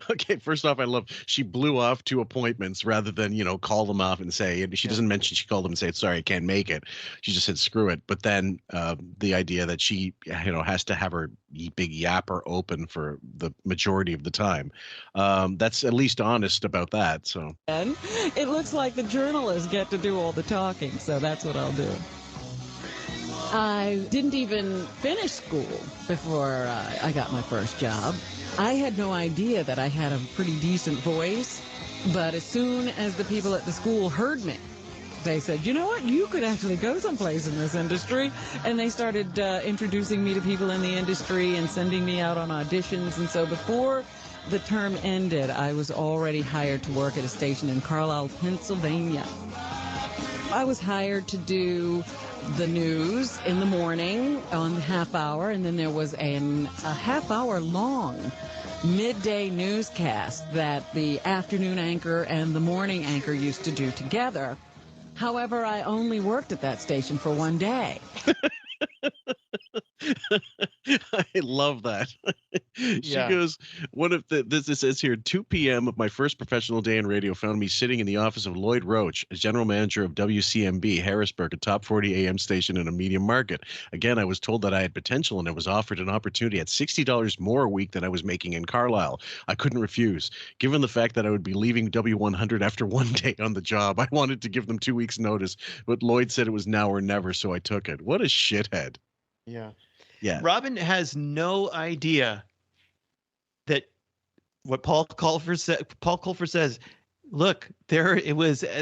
S1: Okay, first off, I love she blew off 2 appointments rather than, call them off and say, and she doesn't mention she called them and said, sorry, I can't make it. She just said, screw it. But then the idea that she, has to have her big yapper open for the majority of the time. That's at least honest about that. So
S4: and it looks like the journalists get to do all the talking, so that's what I'll do. I didn't even finish school before I got my first job. I had no idea that I had a pretty decent voice, but as soon as the people at the school heard me, they said, you know what, you could actually go someplace in this industry. And they started introducing me to people in the industry and sending me out on auditions. And so before the term ended, I was already hired to work at a station in Carlisle, Pennsylvania. I was hired to do the news in the morning on the half hour, and then there was a half-hour long midday newscast that the afternoon anchor and the morning anchor used to do together. However, I only worked at that station for 1 day.
S1: I love that. She goes, this says here, 2 p.m. of my first professional day in radio found me sitting in the office of Lloyd Roach, as general manager of WCMB Harrisburg, a top 40 AM station in a medium market. Again, I was told that I had potential and I was offered an opportunity at $60 more a week than I was making in Carlisle. I couldn't refuse. Given the fact that I would be leaving W100 after 1 day on the job, I wanted to give them 2 weeks notice, but Lloyd said it was now or never, so I took it. What a shithead.
S12: Yeah.
S1: Yeah.
S12: Robin has no idea that what Paul Colford says, look, the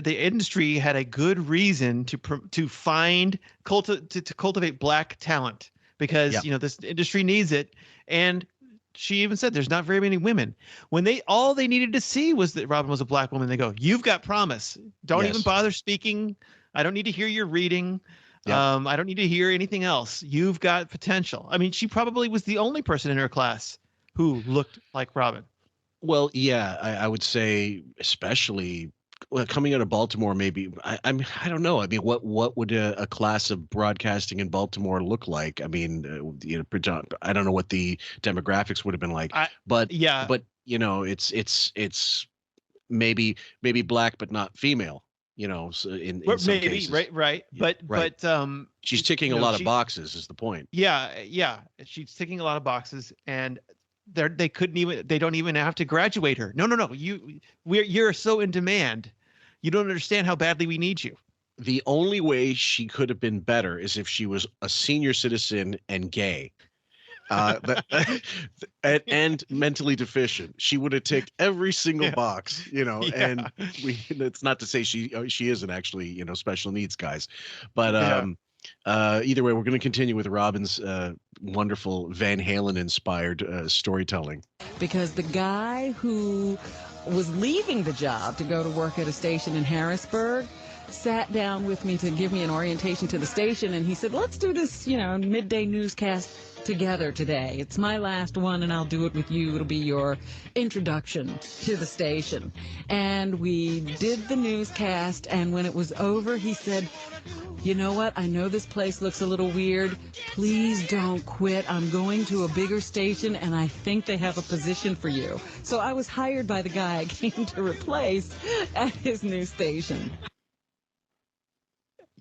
S12: industry had a good reason to cultivate black talent because, this industry needs it. And she even said there's not very many women. When all they needed to see was that Robin was a black woman, they go, you've got promise. Don't even bother speaking. I don't need to hear your reading. Yeah. I don't need to hear anything else. You've got potential. I mean, she probably was the only person in her class who looked like Robin.
S1: Well, yeah, I would say, especially coming out of Baltimore, maybe. I don't know. I mean, what would a class of broadcasting in Baltimore look like? I mean, I don't know what the demographics would have been like. But it's maybe black, but not female. So in some
S12: maybe
S1: cases.
S12: right. But
S1: she's ticking a lot of boxes is the point.
S12: Yeah. She's ticking a lot of boxes, and they don't even have to graduate her. No. You're so in demand. You don't understand how badly we need you.
S1: The only way she could have been better is if she was a senior citizen and gay. And mentally deficient. She would have ticked every single box, and it's not to say she isn't actually, special needs, guys, but either way, we're going to continue with Robin's wonderful Van Halen inspired storytelling.
S4: Because the guy who was leaving the job to go to work at a station in Harrisburg sat down with me to give me an orientation to the station, and he said, let's do this, midday newscast together today. It's my last one, and I'll do it with you. It'll be your introduction to the station. And we did the newscast, and when it was over, he said, you know what? I know this place looks a little weird. Please don't quit. I'm going to a bigger station, and I think they have a position for you. So I was hired by the guy I came to replace at his new station.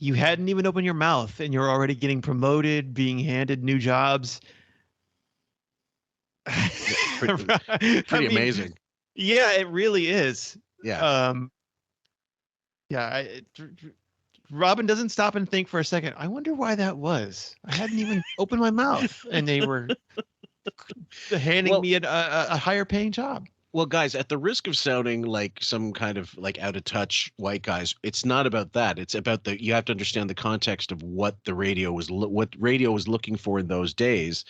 S12: You hadn't even opened your mouth, and you're already getting promoted, being handed new jobs.
S1: Pretty amazing.
S12: Yeah, it really is.
S1: Yeah.
S12: Robin doesn't stop and think for a second. I wonder why that was. I hadn't even opened my mouth, and they were handing me a higher paying job.
S1: Well, guys, at the risk of sounding like some kind of like out of touch white guys, it's not about that. It's about you have to understand the context of what the radio was looking for in those days,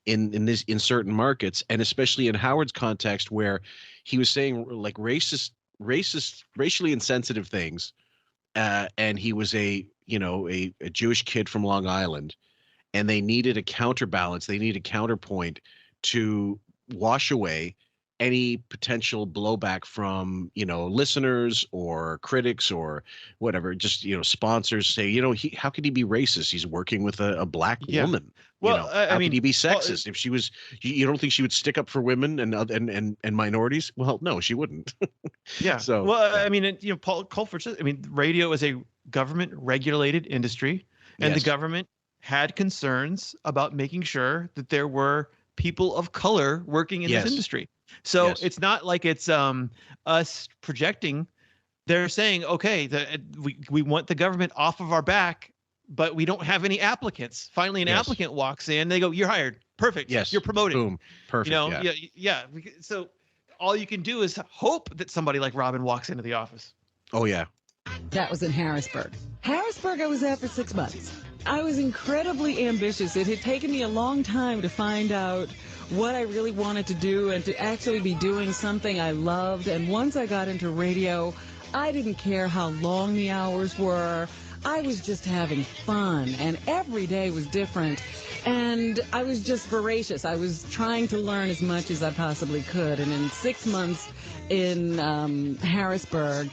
S1: in certain markets, and especially in Howard's context, where he was saying like racially insensitive things. And he was a Jewish kid from Long Island, and they needed a counterbalance. They needed a counterpoint to wash away any potential blowback from, listeners or critics or whatever, just, sponsors say, how could he be racist? He's working with a black woman.
S12: Well,
S1: how could he be sexist? If she was, you don't think she would stick up for women and minorities? Well, no, she wouldn't.
S12: Yeah.
S1: So,
S12: I mean, Paul Colford says, radio is a government regulated industry, and the government had concerns about making sure that there were people of color working in this industry. So it's not like it's us projecting. They're saying, okay, we want the government off of our back, but we don't have any applicants. Finally, an applicant walks in. They go, "You're hired. Perfect.
S1: Yes.
S12: You're promoted.
S1: Boom. Perfect.
S12: Yeah. So all you can do is hope that somebody like Robin walks into the office.
S1: Oh yeah.
S4: That was in Harrisburg. Harrisburg, I was there for 6 months. I was incredibly ambitious. It had taken me a long time to find out what I really wanted to do and to actually be doing something I loved. And once I got into radio, I didn't care how long the hours were. I was just having fun, and every day was different. And I was just voracious. I was trying to learn as much as I possibly could. And in 6 months in Harrisburg,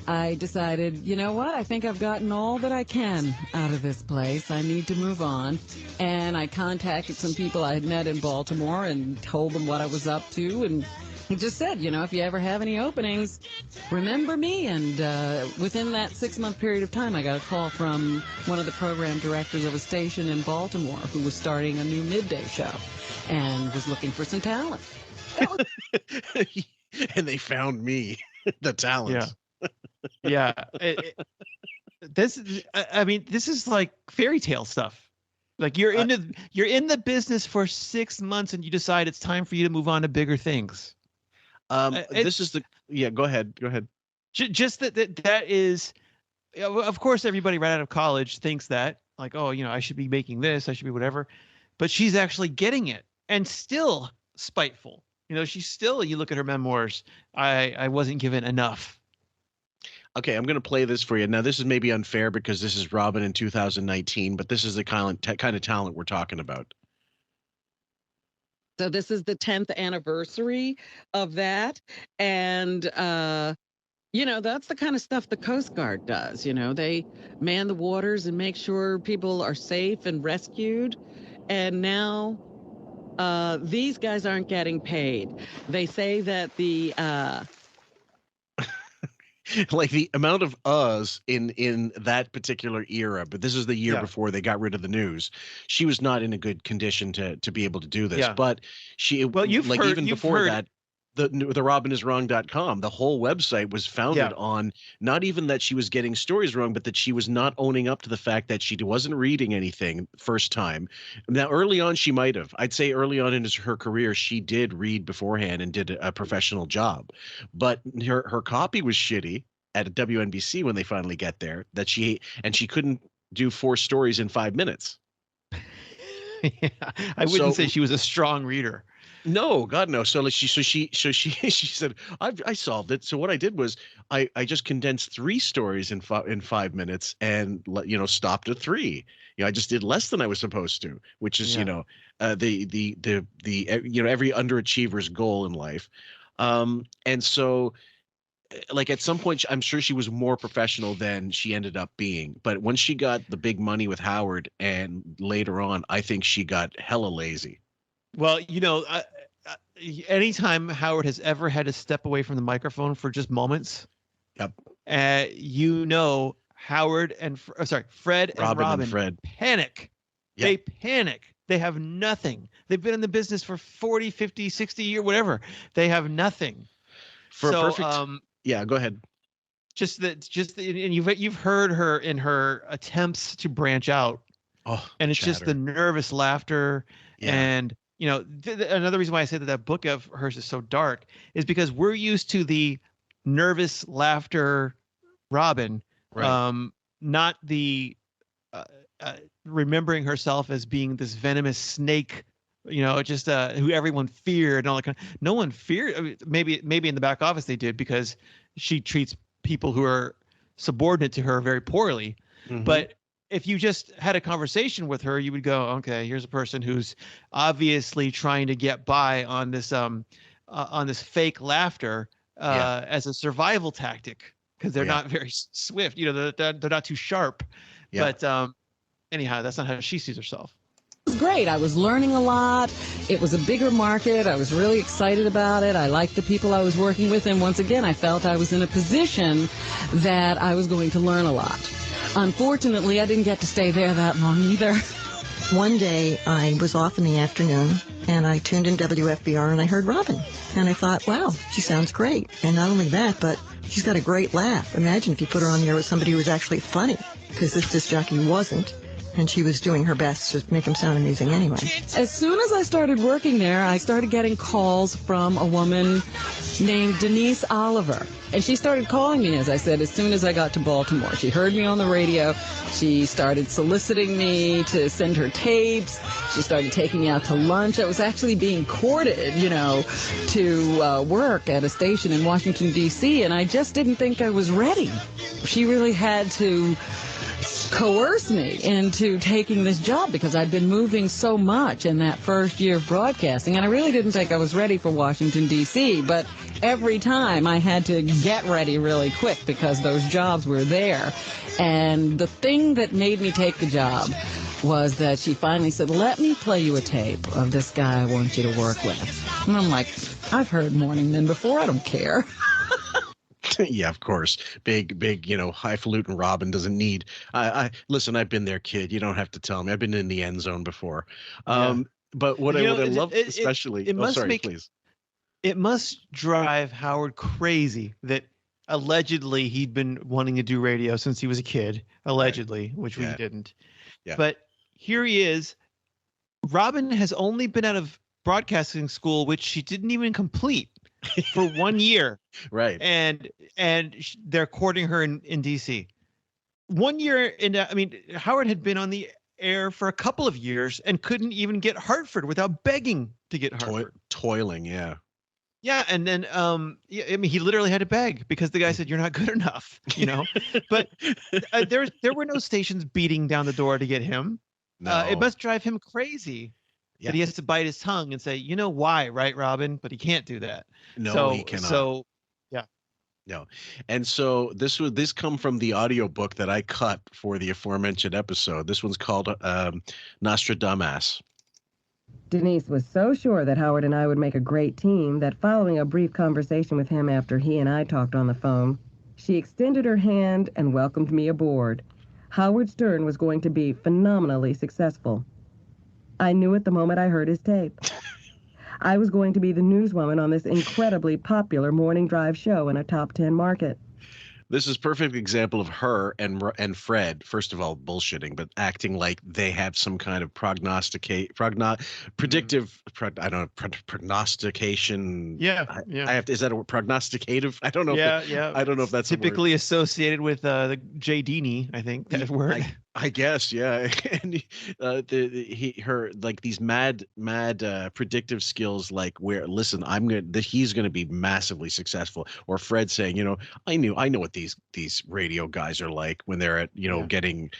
S4: I decided, you know what, I think I've gotten all that I can out of this place. I need to move on. And I contacted some people I had met in Baltimore and told them what I was up to. And he just said, if you ever have any openings, remember me. And within that 6-month period of time, I got a call from one of the program directors of a station in Baltimore who was starting a new midday show and was looking for some talent.
S1: And they found me, the talent.
S12: Yeah. Yeah. This is like fairy tale stuff. Like you're in the business for 6 months and you decide it's time for you to move on to bigger things.
S1: Go ahead.
S12: Just that is, of course, everybody right out of college thinks that, like, oh, I should be making this, I should be whatever. But she's actually getting it, and still spiteful. She's still, you look at her memoirs, I wasn't given enough.
S1: Okay, I'm going to play this for you. Now, this is maybe unfair because this is Robin in 2019, but this is the kind of talent we're talking about.
S4: So this is the 10th anniversary of that. And, that's the kind of stuff the Coast Guard does. They man the waters and make sure people are safe and rescued. And now these guys aren't getting paid. They say that the
S1: like the amount of us in that particular era, but this is the year before they got rid of the news. She was not in a good condition to be able to do this. Yeah. But before that, the robiniswrong.com, the whole website was founded on not even that she was getting stories wrong, but that she was not owning up to the fact that she wasn't reading anything first time. Now, early on, she might have. I'd say early on in her career, she did read beforehand and did a professional job. But her copy was shitty at WNBC when they finally get there, that she couldn't do 4 stories in 5 minutes.
S12: I wouldn't say she was a strong reader.
S1: No, God, no. So she said, I solved it. So what I did was I just condensed 3 stories in 5 minutes and stopped at 3. I just did less than I was supposed to, which is every underachiever's goal in life. And so, like, at some point, I'm sure she was more professional than she ended up being. But once she got the big money with Howard, and later on, I think she got hella lazy.
S12: Well, anytime Howard has ever had to step away from the microphone for just moments,
S1: yep,
S12: Howard and Fred and Robin panic. Yep. They panic. They have nothing. They've been in the business for 40, 50, 60 years, whatever. They have nothing.
S1: Yeah, go ahead.
S12: And you've heard her in her attempts to branch out.
S1: Oh,
S12: and it's just the nervous laughter. Yeah. And another reason why I say that book of hers is so dark is because we're used to the nervous laughter Robin, right. Not the remembering herself as being this venomous snake, just who everyone feared and all that kind of. No one feared. I mean, maybe in the back office they did, because she treats people who are subordinate to her very poorly. Mm-hmm. But if you just had a conversation with her, you would go, okay, here's a person who's obviously trying to get by on this fake laughter as a survival tactic, because they're not very swift. They're not too sharp. Yeah. But anyhow, that's not how she sees herself.
S4: It was great. I was learning a lot. It was a bigger market. I was really excited about it. I liked the people I was working with. And once again, I felt I was in a position that I was going to learn a lot. Unfortunately, I didn't get to stay there that long either.
S23: One day, I was off in the afternoon, and I tuned in WFBR, and I heard Robin. And I thought, wow, she sounds great. And not only that, but she's got a great laugh. Imagine if you put her on there with somebody who was actually funny, because this disc jockey wasn't. And she was doing her best to make him sound amusing anyway.
S4: As soon as I started working there, I started getting calls from a woman named Denise Oliver. And she started calling me, as I said, as soon as I got to Baltimore. She heard me on the radio. She started soliciting me to send her tapes. She started taking me out to lunch. I was actually being courted, to work at a station in Washington, D.C., and I just didn't think I was ready. She really had to coerce me into taking this job, because I'd been moving so much in that first year of broadcasting, and I really didn't think I was ready for Washington, D.C., but every time I had to get ready really quick because those jobs were there. And the thing that made me take the job was that she finally said, let me play you a tape of this guy I want you to work with. And I'm like, I've heard Morning Men before. I don't care.
S1: Yeah, of course. Big, highfalutin Robin doesn't need. Listen, I've been there, kid. You don't have to tell me. I've been in the end zone before. But what I love especially. Please.
S12: It must drive Howard crazy that allegedly he'd been wanting to do radio since he was a kid. Allegedly, right. Which we didn't. Yeah. But here he is. Robin has only been out of broadcasting school, which she didn't even complete. For 1 year,
S1: right?
S12: And they're courting her in D.C. 1 year Howard had been on the air for a couple of years and couldn't even get Hartford without begging to get Hartford.
S1: Toiling, yeah.
S12: Yeah, and then he literally had to beg because the guy said, "You're not good enough," But there were no stations beating down the door to get him. No. It must drive him crazy. Yeah. That he has to bite his tongue and say, why, right, Robin? But he can't do that.
S1: No, he cannot.
S12: So, yeah.
S1: No. And so this come from the audiobook that I cut for the aforementioned episode. This one's called Nostradamus.
S5: Denise was so sure that Howard and I would make a great team that following a brief conversation with him after he and I talked on the phone, she extended her hand and welcomed me aboard. Howard Stern was going to be phenomenally successful. I knew it the moment I heard his tape. I was going to be the newswoman on this incredibly popular morning drive show in a top 10 market.
S1: This is a perfect example of her and Fred, first of all, bullshitting, but acting like they have some kind of prognostication.
S12: Yeah.
S1: Is that a word? Prognosticative? I don't know. I don't know if that's
S12: typically associated with the J. Deeney, I think that word.
S1: I guess, yeah. And her like these mad predictive skills, like he's gonna be massively successful. Or Fred saying, I know what these radio guys are like when they're at getting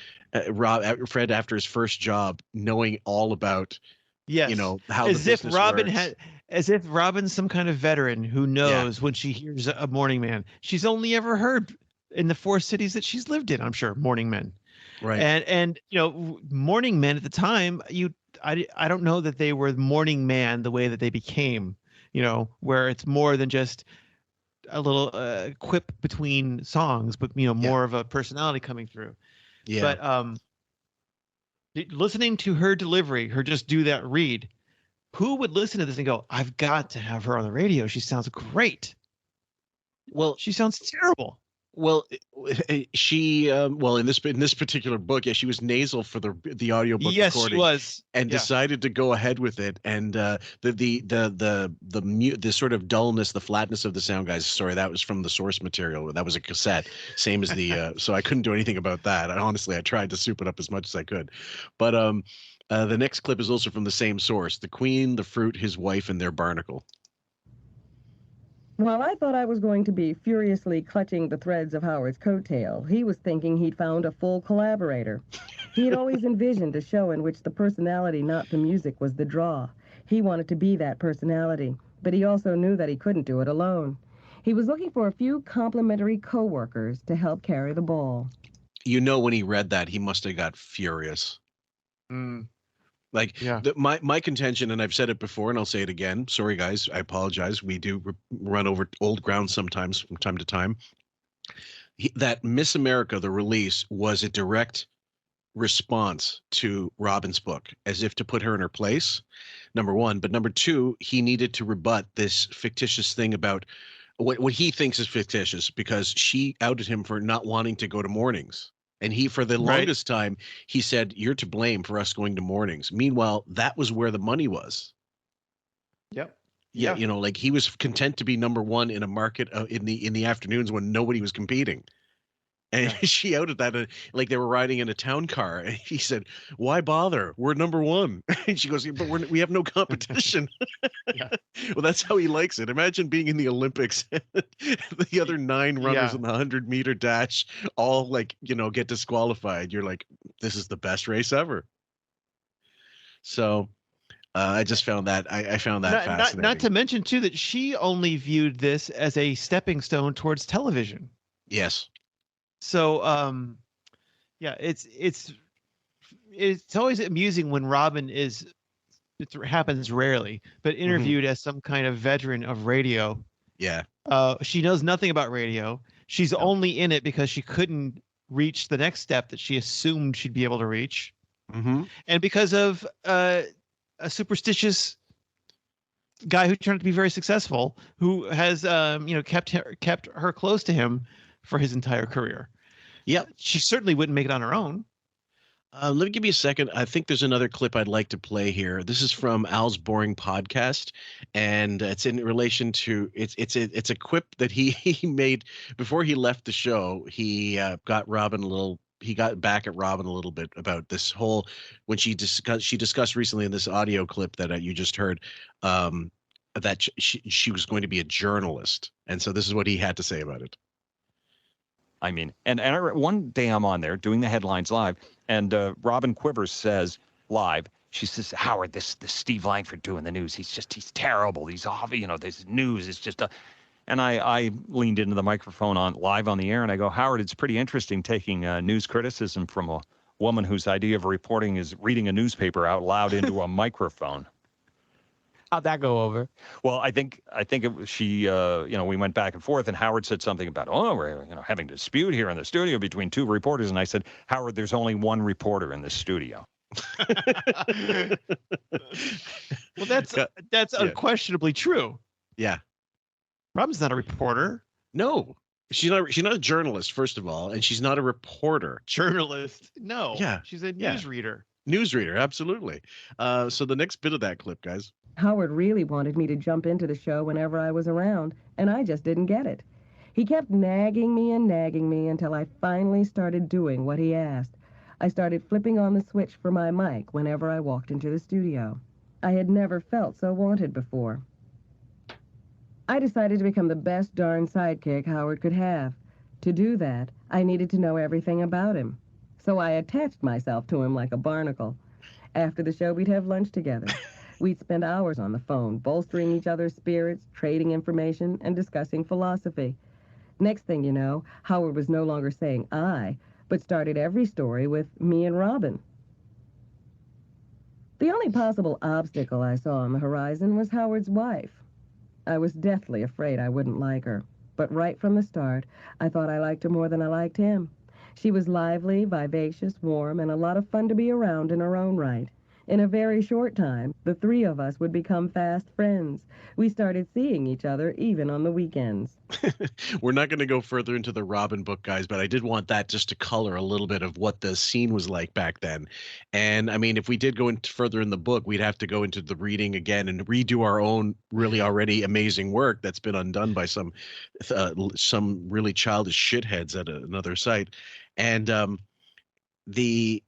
S1: Fred after his first job, knowing all about
S12: Yes.
S1: You know, how
S12: as
S1: the
S12: if
S1: business
S12: Robin
S1: works.
S12: had, as if Robin's some kind of veteran who knows when she hears a Morning Man. She's only ever heard in the 4 cities that she's lived in, I'm sure, Morning Men.
S1: Right.
S12: And you know, Morning Men at the time, I don't know that they were Morning Man the way that they became, you know, where it's more than just a little quip between songs, but you know, more of a personality coming through.
S1: Yeah.
S12: But listening to her delivery, her just do that read, who would listen to this and go, I've got to have her on the radio. She sounds great.
S1: Well,
S12: she sounds terrible.
S1: Well, she well in this particular book, yeah, she was nasal for the audiobook
S12: yes,
S1: recording.
S12: She was,
S1: and decided to go ahead with it. And the sort of dullness, the flatness of the sound, guys. Sorry, that was from the source material. That was a cassette, same as the. So I couldn't do anything about that. I tried to soup it up as much as I could, but the next clip is also from the same source: the Queen, the Fruit, his wife, and their barnacle.
S5: While I thought I was going to be furiously clutching the threads of Howard's coattail, he was thinking he'd found a full collaborator. He had always envisioned a show in which the personality, not the music, was the draw. He wanted to be that personality, but he also knew that he couldn't do it alone. He was looking for a few complimentary co-workers to help carry the ball.
S1: You know, when he read that, he must have got furious. Like my contention, and I've said it before, and I'll say it again. Sorry, guys, I apologize. We do run over old ground sometimes from time to time. That Miss America, the release, was a direct response to Robin's book, as if to put her in her place, number one. But number two, he needed to rebut this fictitious thing about what he thinks is fictitious, because she outed him for not wanting to go to mornings. And he, for the longest time, he said, you're to blame for us going to mornings. Meanwhile, that was where the money was.
S12: Yep.
S1: Yeah. You know, like he was content to be number one in a market in the afternoons when nobody was competing. And she outed that, like they were riding in a town car. And he said, why bother? We're number one. And she goes, but we have no competition. Well, that's how he likes it. Imagine being in the Olympics. The other 9 runners in the 100-meter dash all, like, you know, get disqualified. You're like, this is the best race ever. So I just found that I found that fascinating.
S12: Not to mention, too, that she only viewed this as a stepping stone towards television.
S1: Yes.
S12: So, yeah, it's always amusing when Robin it happens rarely, but interviewed as some kind of veteran of radio.
S1: Yeah.
S12: She knows nothing about radio. She's only in it because she couldn't reach the next step that she assumed she'd be able to reach. And because of a superstitious guy who turned out to be very successful, who has, you know, kept her close to him for his entire career.
S1: Yeah,
S12: she certainly wouldn't make it on her own.
S1: Let me give you a second. I think there's another clip I'd like to play here. This is from Al's Boring Podcast, and it's in relation to it's a quip that he made before he left the show. He got Robin a little. He got back at Robin a little bit about this whole when she discussed recently in this audio clip that you just heard. That she was going to be a journalist, and so this is what he had to say about it.
S8: I mean, and one day I'm on there doing the headlines live, and Robin Quivers says live, she says, Howard, this Steve Langford doing the news, he's terrible. He's off, you know, this news is just and I leaned into the microphone live on the air, and I go, Howard, it's pretty interesting taking news criticism from a woman whose idea of reporting is reading a newspaper out loud into a microphone.
S10: How'd that go over?
S8: Well, I think she, you know, we went back and forth, and Howard said something about, we're, you know, having a dispute here in the studio between 2 reporters. And I said, Howard, there's only 1 reporter in this studio.
S12: Well, that's unquestionably true.
S1: Yeah.
S12: Robin's not a reporter.
S1: No, she's not a journalist, first of all, and she's not a reporter.
S12: Journalist. No.
S1: Yeah.
S12: She's a newsreader.
S1: Newsreader, absolutely. So the next bit of that clip, guys.
S5: Howard really wanted me to jump into the show whenever I was around, and I just didn't get it. He kept nagging me until I finally started doing what he asked. I started flipping on the switch for my mic whenever I walked into the studio. I had never felt so wanted before. I decided to become the best darn sidekick Howard could have. To do that, I needed to know everything about him. So I attached myself to him like a barnacle. After the show, we'd have lunch together. We'd spend hours on the phone, bolstering each other's spirits, trading information, and discussing philosophy. Next thing you know, Howard was no longer saying I, but started every story with me and Robin. The only possible obstacle I saw on the horizon was Howard's wife. I was deathly afraid I wouldn't like her, but right from the start, I thought I liked her more than I liked him. She was lively, vivacious, warm, and a lot of fun to be around in her own right. In a very short time, the three of us would become fast friends. We started seeing each other even on the weekends.
S1: We're not going to go further into the Robin book, guys, but I did want that just to color a little bit of what the scene was like back then. And I mean, if we did go into further in the book, we'd have to go into the reading again and redo our own really already amazing work that's been undone by some really childish shitheads at another site. And she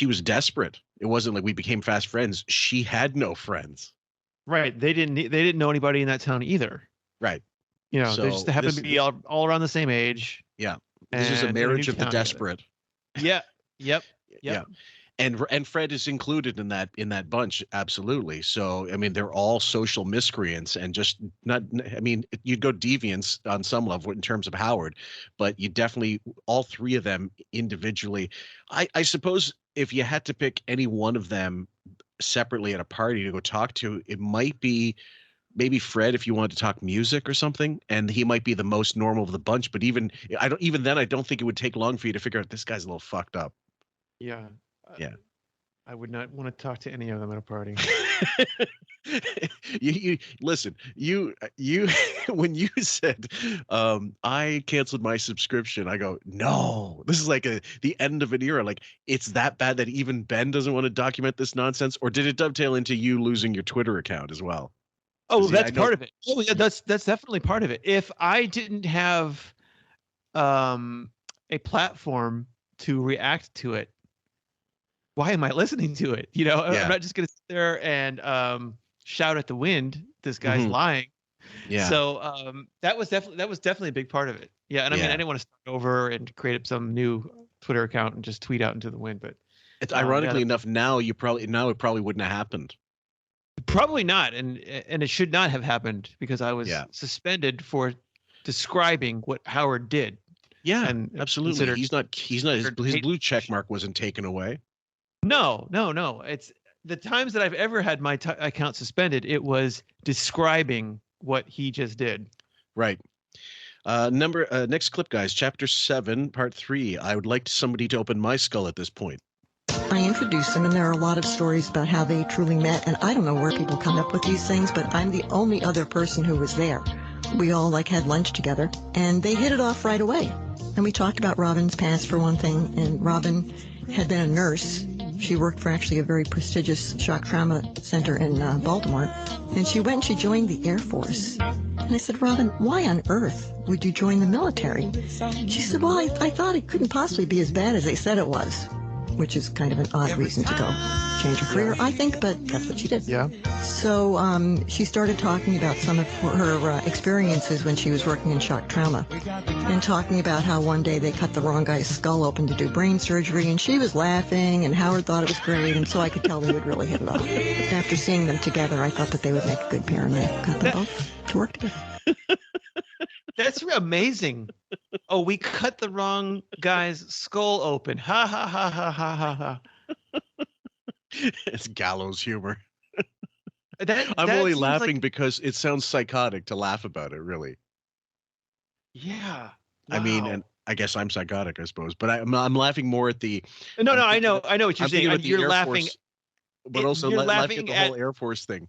S1: was desperate. It wasn't like we became fast friends. She had no friends.
S12: Right. They didn't know anybody in that town either.
S1: Right.
S12: You know, they just happened to be all around the same age.
S1: Yeah. This is a marriage of the desperate.
S12: Yeah. Yep.
S1: Yeah. And Fred is included in that bunch. Absolutely. So, I mean, they're all social miscreants and just not, I mean, you'd go deviants on some level in terms of Howard, but you definitely, all three of them individually. I suppose if you had to pick any one of them separately at a party to go talk to, it might be maybe Fred if you wanted to talk music or something, and he might be the most normal of the bunch. But even then, I don't think it would take long for you to figure out this guy's a little fucked up.
S12: Yeah.
S1: Yeah.
S12: I would not want to talk to any of them at a party.
S1: you listen, you when you said I canceled my subscription, I go, no, this is like the end of an era. Like, it's that bad that even Ben doesn't want to document this nonsense? Or did it dovetail into you losing your Twitter account as well?
S12: Oh, that's part of it. Oh, yeah, that's definitely part of it. If I didn't have a platform to react to it, why am I listening to it? You know, I'm not just going to sit there and shout at the wind, this guy's lying.
S1: Yeah.
S12: So that was definitely a big part of it. Yeah. And I mean, I didn't want to start over and create up some new Twitter account and just tweet out into the wind. But
S1: it's ironically enough, now it probably wouldn't have happened.
S12: Probably not. And it should not have happened because I was suspended for describing what Howard did.
S1: Yeah, and absolutely. He's not his blue check mark wasn't taken away.
S12: No. It's the times that I've ever had my account suspended, it was describing what he just did.
S1: Right. Next clip, guys. Chapter 7, Part 3. I would like somebody to open my skull at this point.
S23: I introduced them, and there are a lot of stories about how they truly met, and I don't know where people come up with these things, but I'm the only other person who was there. We all had lunch together, and they hit it off right away. And we talked about Robin's past for one thing, and Robin had been a nurse. She worked for actually a very prestigious shock trauma center in Baltimore. And she went and she joined the Air Force. And I said, Robin, why on earth would you join the military? She said, well, I thought it couldn't possibly be as bad as they said it was, which is kind of an odd reason to go change her career, I think, but that's what she did.
S12: Yeah.
S23: So she started talking about some of her experiences when she was working in shock trauma, and talking about how one day they cut the wrong guy's skull open to do brain surgery, and she was laughing, and Howard thought it was great, and so I could tell they would really hit it off. After seeing them together, I thought that they would make a good pair, and I got them both to work together.
S12: That's amazing. Oh, we cut the wrong guy's skull open. Ha ha ha ha ha ha ha.
S1: It's gallows humor. I'm only laughing because it sounds psychotic to laugh about it, really.
S12: Yeah. Wow.
S1: I mean, and I guess I'm psychotic, I suppose, but I'm laughing more at the.
S12: No, I know what you're saying. You're laughing,
S1: Force, but also laughing at the whole Air Force thing.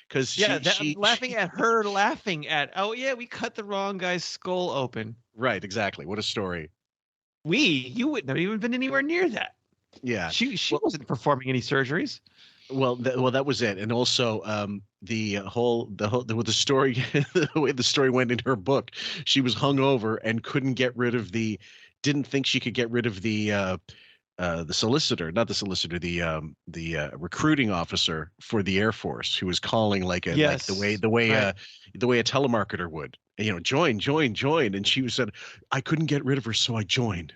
S1: Because
S12: I'm laughing at her laughing at, oh yeah, we cut the wrong guy's skull open.
S1: Right, exactly. What a story.
S12: You wouldn't have even been anywhere near that.
S1: Yeah,
S12: she wasn't performing any surgeries.
S1: Well, that was it, and also the story, the way the story went in her book, she was hungover and didn't think she could get rid of the recruiting officer for the Air Force, who was calling like the way a telemarketer would, join. And she said, I couldn't get rid of her, so I joined.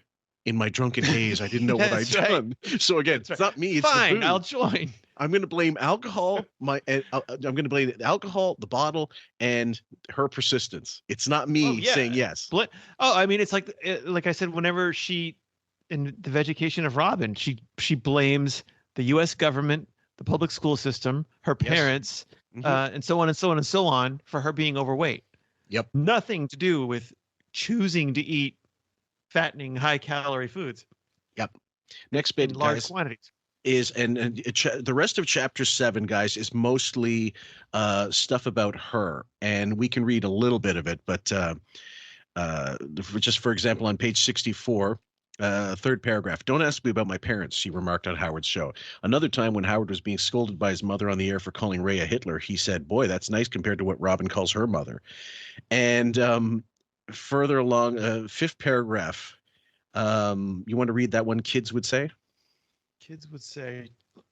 S1: In my drunken haze, I didn't know what I'd done. So again, it's not me. It's
S12: fine.
S1: the
S12: I'll join.
S1: I'm going to blame alcohol. I'm going to blame the alcohol, the bottle, and her persistence. It's not me saying yes.
S12: I mean, it's like I said, whenever in the education of Robin, she blames the U.S. government, the public school system, her parents, and so on and so on and so on for her being overweight.
S1: Yep.
S12: Nothing to do with choosing to eat fattening, high-calorie foods.
S1: Yep. Next bit,
S12: in large
S1: guys,
S12: quantities.
S1: is the rest of chapter 7, guys, is mostly stuff about her, and we can read a little bit of it, but just for example, on page 64. Third paragraph. Don't ask me about my parents, she remarked on Howard's show. Another time when Howard was being scolded by his mother on the air for calling Ray a Hitler, he said, boy, that's nice compared to what Robin calls her mother. And further along, fifth paragraph. You want to read that one? Kids would say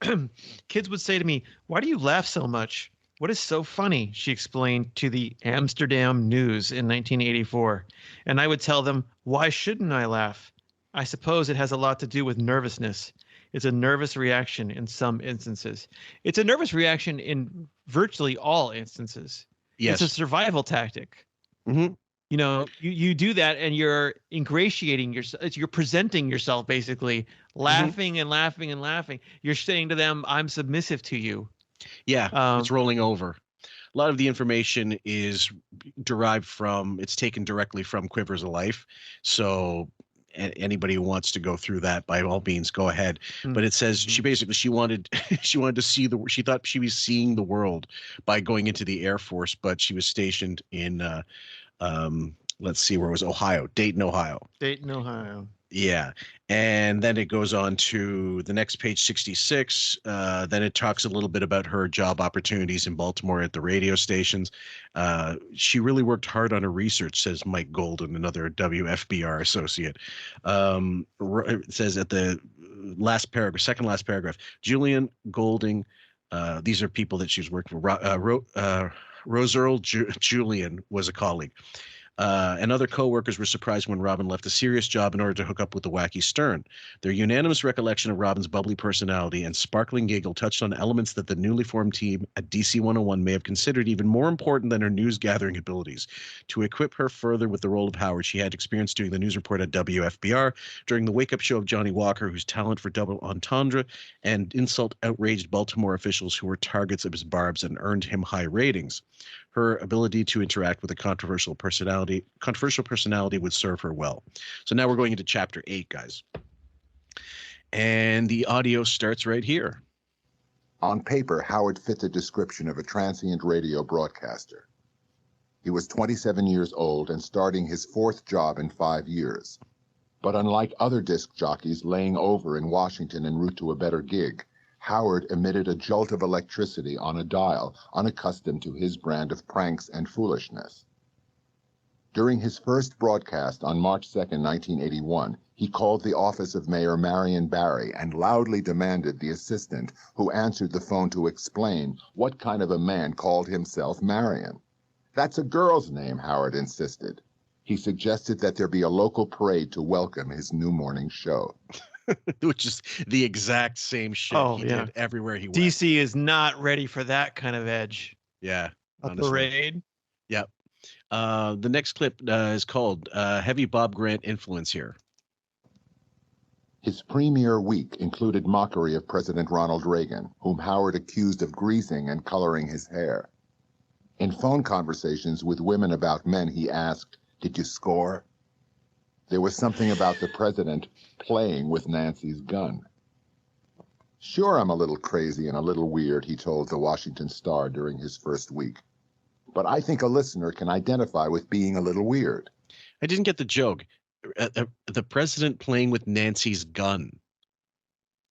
S1: to me, why do you laugh so much? What is so funny? She explained to the Amsterdam News in 1984. And I would tell them, why shouldn't I laugh? I suppose it has a lot to do with nervousness. It's a nervous reaction in some instances. It's a nervous reaction in virtually all instances. Yes.
S12: It's a survival tactic.
S1: Mm-hmm.
S12: You know, you do that and you're ingratiating yourself. You're presenting yourself basically, laughing and laughing and laughing. You're saying to them, I'm submissive to you.
S1: Yeah, it's rolling over. A lot of the information is it's taken directly from Quivers of Life. So anybody who wants to go through that, by all means, go ahead. But it says she wanted to see she thought she was seeing the world by going into the Air Force, but she was stationed in let's see, where was Ohio? Dayton, Ohio. Yeah. And then it goes on to the next page, 66. Then it talks a little bit about her job opportunities in Baltimore at the radio stations. She really worked hard on her research, says Mike Golden, another WFBR associate. It says at the last paragraph, second last paragraph, Julian Golding, these are people that she's worked for. Rose Earl Julian was a colleague. And other co-workers were surprised when Robin left a serious job in order to hook up with the wacky Stern. Their unanimous recollection of Robin's bubbly personality and sparkling giggle touched on elements that the newly formed team at DC 101 may have considered even more important than her news-gathering abilities. To equip her further with the role of Howard, she had experience doing the news report at WFBR during the wake-up show of Johnny Walker, whose talent for double entendre and insult outraged Baltimore officials who were targets of his barbs and earned him high ratings. Her ability to interact with a controversial personality would serve her well. So now we're going into chapter 8, guys. And the audio starts right here.
S13: On paper, Howard fit the description of a transient radio broadcaster. He was 27 years old and starting his 4th job in 5 years. But unlike other disc jockeys laying over in Washington en route to a better gig, Howard emitted a jolt of electricity on a dial unaccustomed to his brand of pranks and foolishness. During his first broadcast on March 2, 1981, he called the office of Mayor Marion Barry and loudly demanded the assistant who answered the phone to explain what kind of a man called himself Marion. That's a girl's name, Howard insisted. He suggested that there be a local parade to welcome his new morning show.
S1: Which is the exact same shit he did everywhere he went.
S12: DC is not ready for that kind of edge.
S1: Yeah.
S12: A parade.
S1: Yep. The next clip is called Heavy Bob Grant Influence Here.
S13: His premier week included mockery of President Ronald Reagan, whom Howard accused of greasing and coloring his hair. In phone conversations with women about men, he asked, "Did you score?" There was something about the president playing with Nancy's gun. Sure, I'm a little crazy and a little weird, he told the Washington Star during his first week. But I think a listener can identify with being a little weird.
S1: I didn't get the joke. The president playing with Nancy's gun.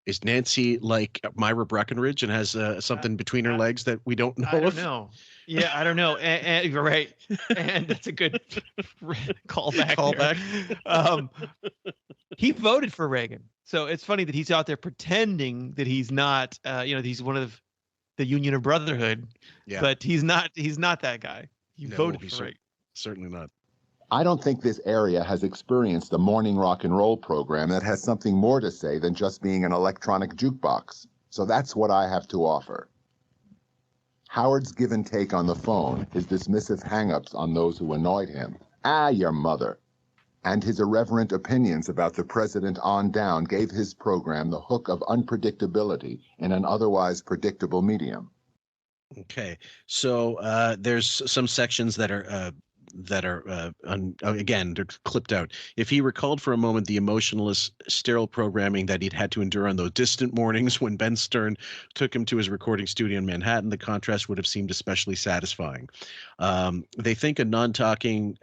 S1: Is Nancy like Myra Breckenridge and has something between her legs that we don't know?
S12: I don't know. Yeah, I don't know. And you're right. And that's a good callback. He voted for Reagan. So it's funny that he's out there pretending that he's not, he's one of the Union of Brotherhood. Yeah. But he's not that guy. He voted for Reagan.
S1: Certainly not.
S13: I don't think this area has experienced a morning rock and roll program that has something more to say than just being an electronic jukebox. So that's what I have to offer. Howard's give and take on the phone, his dismissive hang-ups on those who annoyed him, your mother, and his irreverent opinions about the president on down gave his program the hook of unpredictability in an otherwise predictable medium.
S1: Okay, so there's some sections that are again, they're clipped out. If he recalled for a moment the emotionless, sterile programming that he'd had to endure on those distant mornings when Ben Stern took him to his recording studio in Manhattan, the contrast would have seemed especially satisfying. They think a non-talking,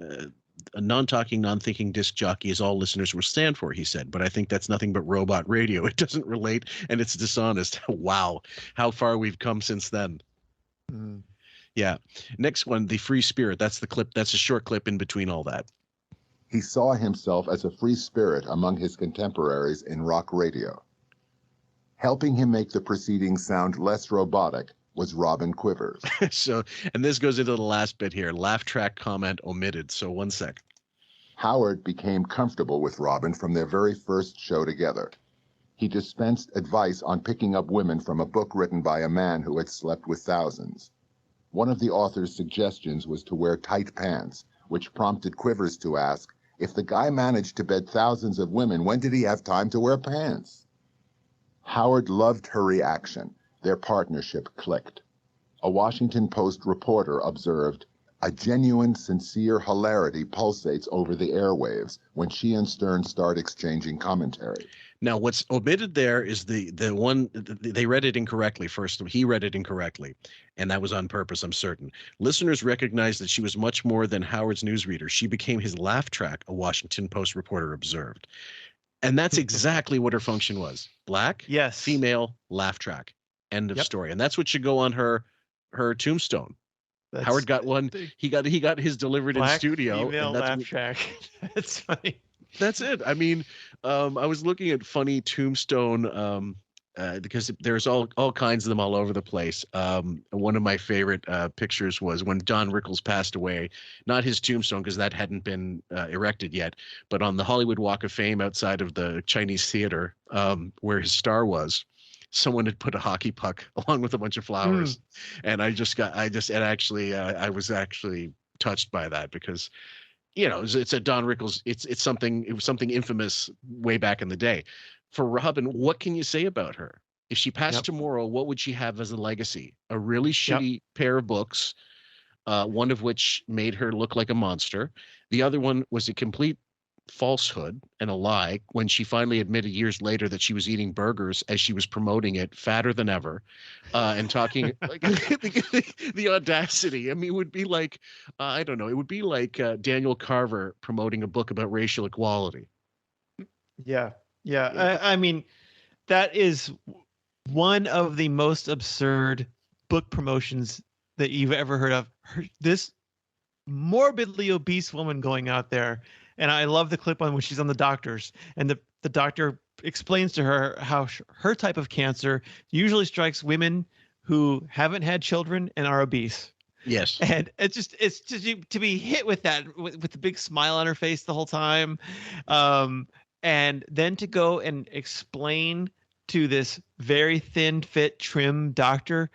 S1: non-thinking disc jockey is all listeners will stand for, he said, but I think that's nothing but robot radio. It doesn't relate and it's dishonest. Wow, how far we've come since then. Yeah. Next one, the free spirit. That's the clip. That's a short clip in between all that.
S13: He saw himself as a free spirit among his contemporaries in rock radio. Helping him make the proceedings sound less robotic was Robin Quivers.
S1: So, and this goes into the last bit here. Laugh track comment omitted. So 1 sec.
S13: Howard became comfortable with Robin from their very first show together. He dispensed advice on picking up women from a book written by a man who had slept with thousands. One of the author's suggestions was to wear tight pants, which prompted Quivers to ask, if the guy managed to bed thousands of women, when did he have time to wear pants? Howard loved her reaction. Their partnership clicked. A Washington Post reporter observed, a genuine, sincere hilarity pulsates over the airwaves when she and Stern start exchanging commentary.
S1: Now, what's omitted there is the one, they read it incorrectly first. He read it incorrectly, and that was on purpose, I'm certain. Listeners recognized that she was much more than Howard's newsreader. She became his laugh track, a Washington Post reporter observed. And that's exactly what her function was. Black,
S12: yes,
S1: female, laugh track. End of story. And that's what should go on her tombstone. Howard got one. He got his delivered in studio.
S12: Female
S1: and that's
S12: laugh track. That's funny.
S1: That's it. I mean, I was looking at funny tombstone because there's all kinds of them all over the place. One of my favorite pictures was when Don Rickles passed away. Not his tombstone because that hadn't been erected yet, but on the Hollywood Walk of Fame outside of the Chinese Theater where his star was. Someone had put a hockey puck along with a bunch of flowers, and I was actually touched by that because, you know, it's a Don Rickles. It was something infamous way back in the day. For Robin, what can you say about her? If she passed tomorrow, what would she have as a legacy? A really shitty pair of books, one of which made her look like a monster. The other one was a complete falsehood and a lie when she finally admitted years later that she was eating burgers as she was promoting it, fatter than ever, and talking like the audacity. I mean, it would be like I don't know, it would be like Daniel Carver promoting a book about racial equality.
S12: I mean, that is one of the most absurd book promotions that you've ever heard of. This morbidly obese woman going out there. And I love the clip on when she's on the doctors, and the doctor explains to her how her type of cancer usually strikes women who haven't had children and are obese.
S1: Yes.
S12: And it's just to be hit with that with the big smile on her face the whole time. And then to go and explain to this very thin, fit, trim doctor,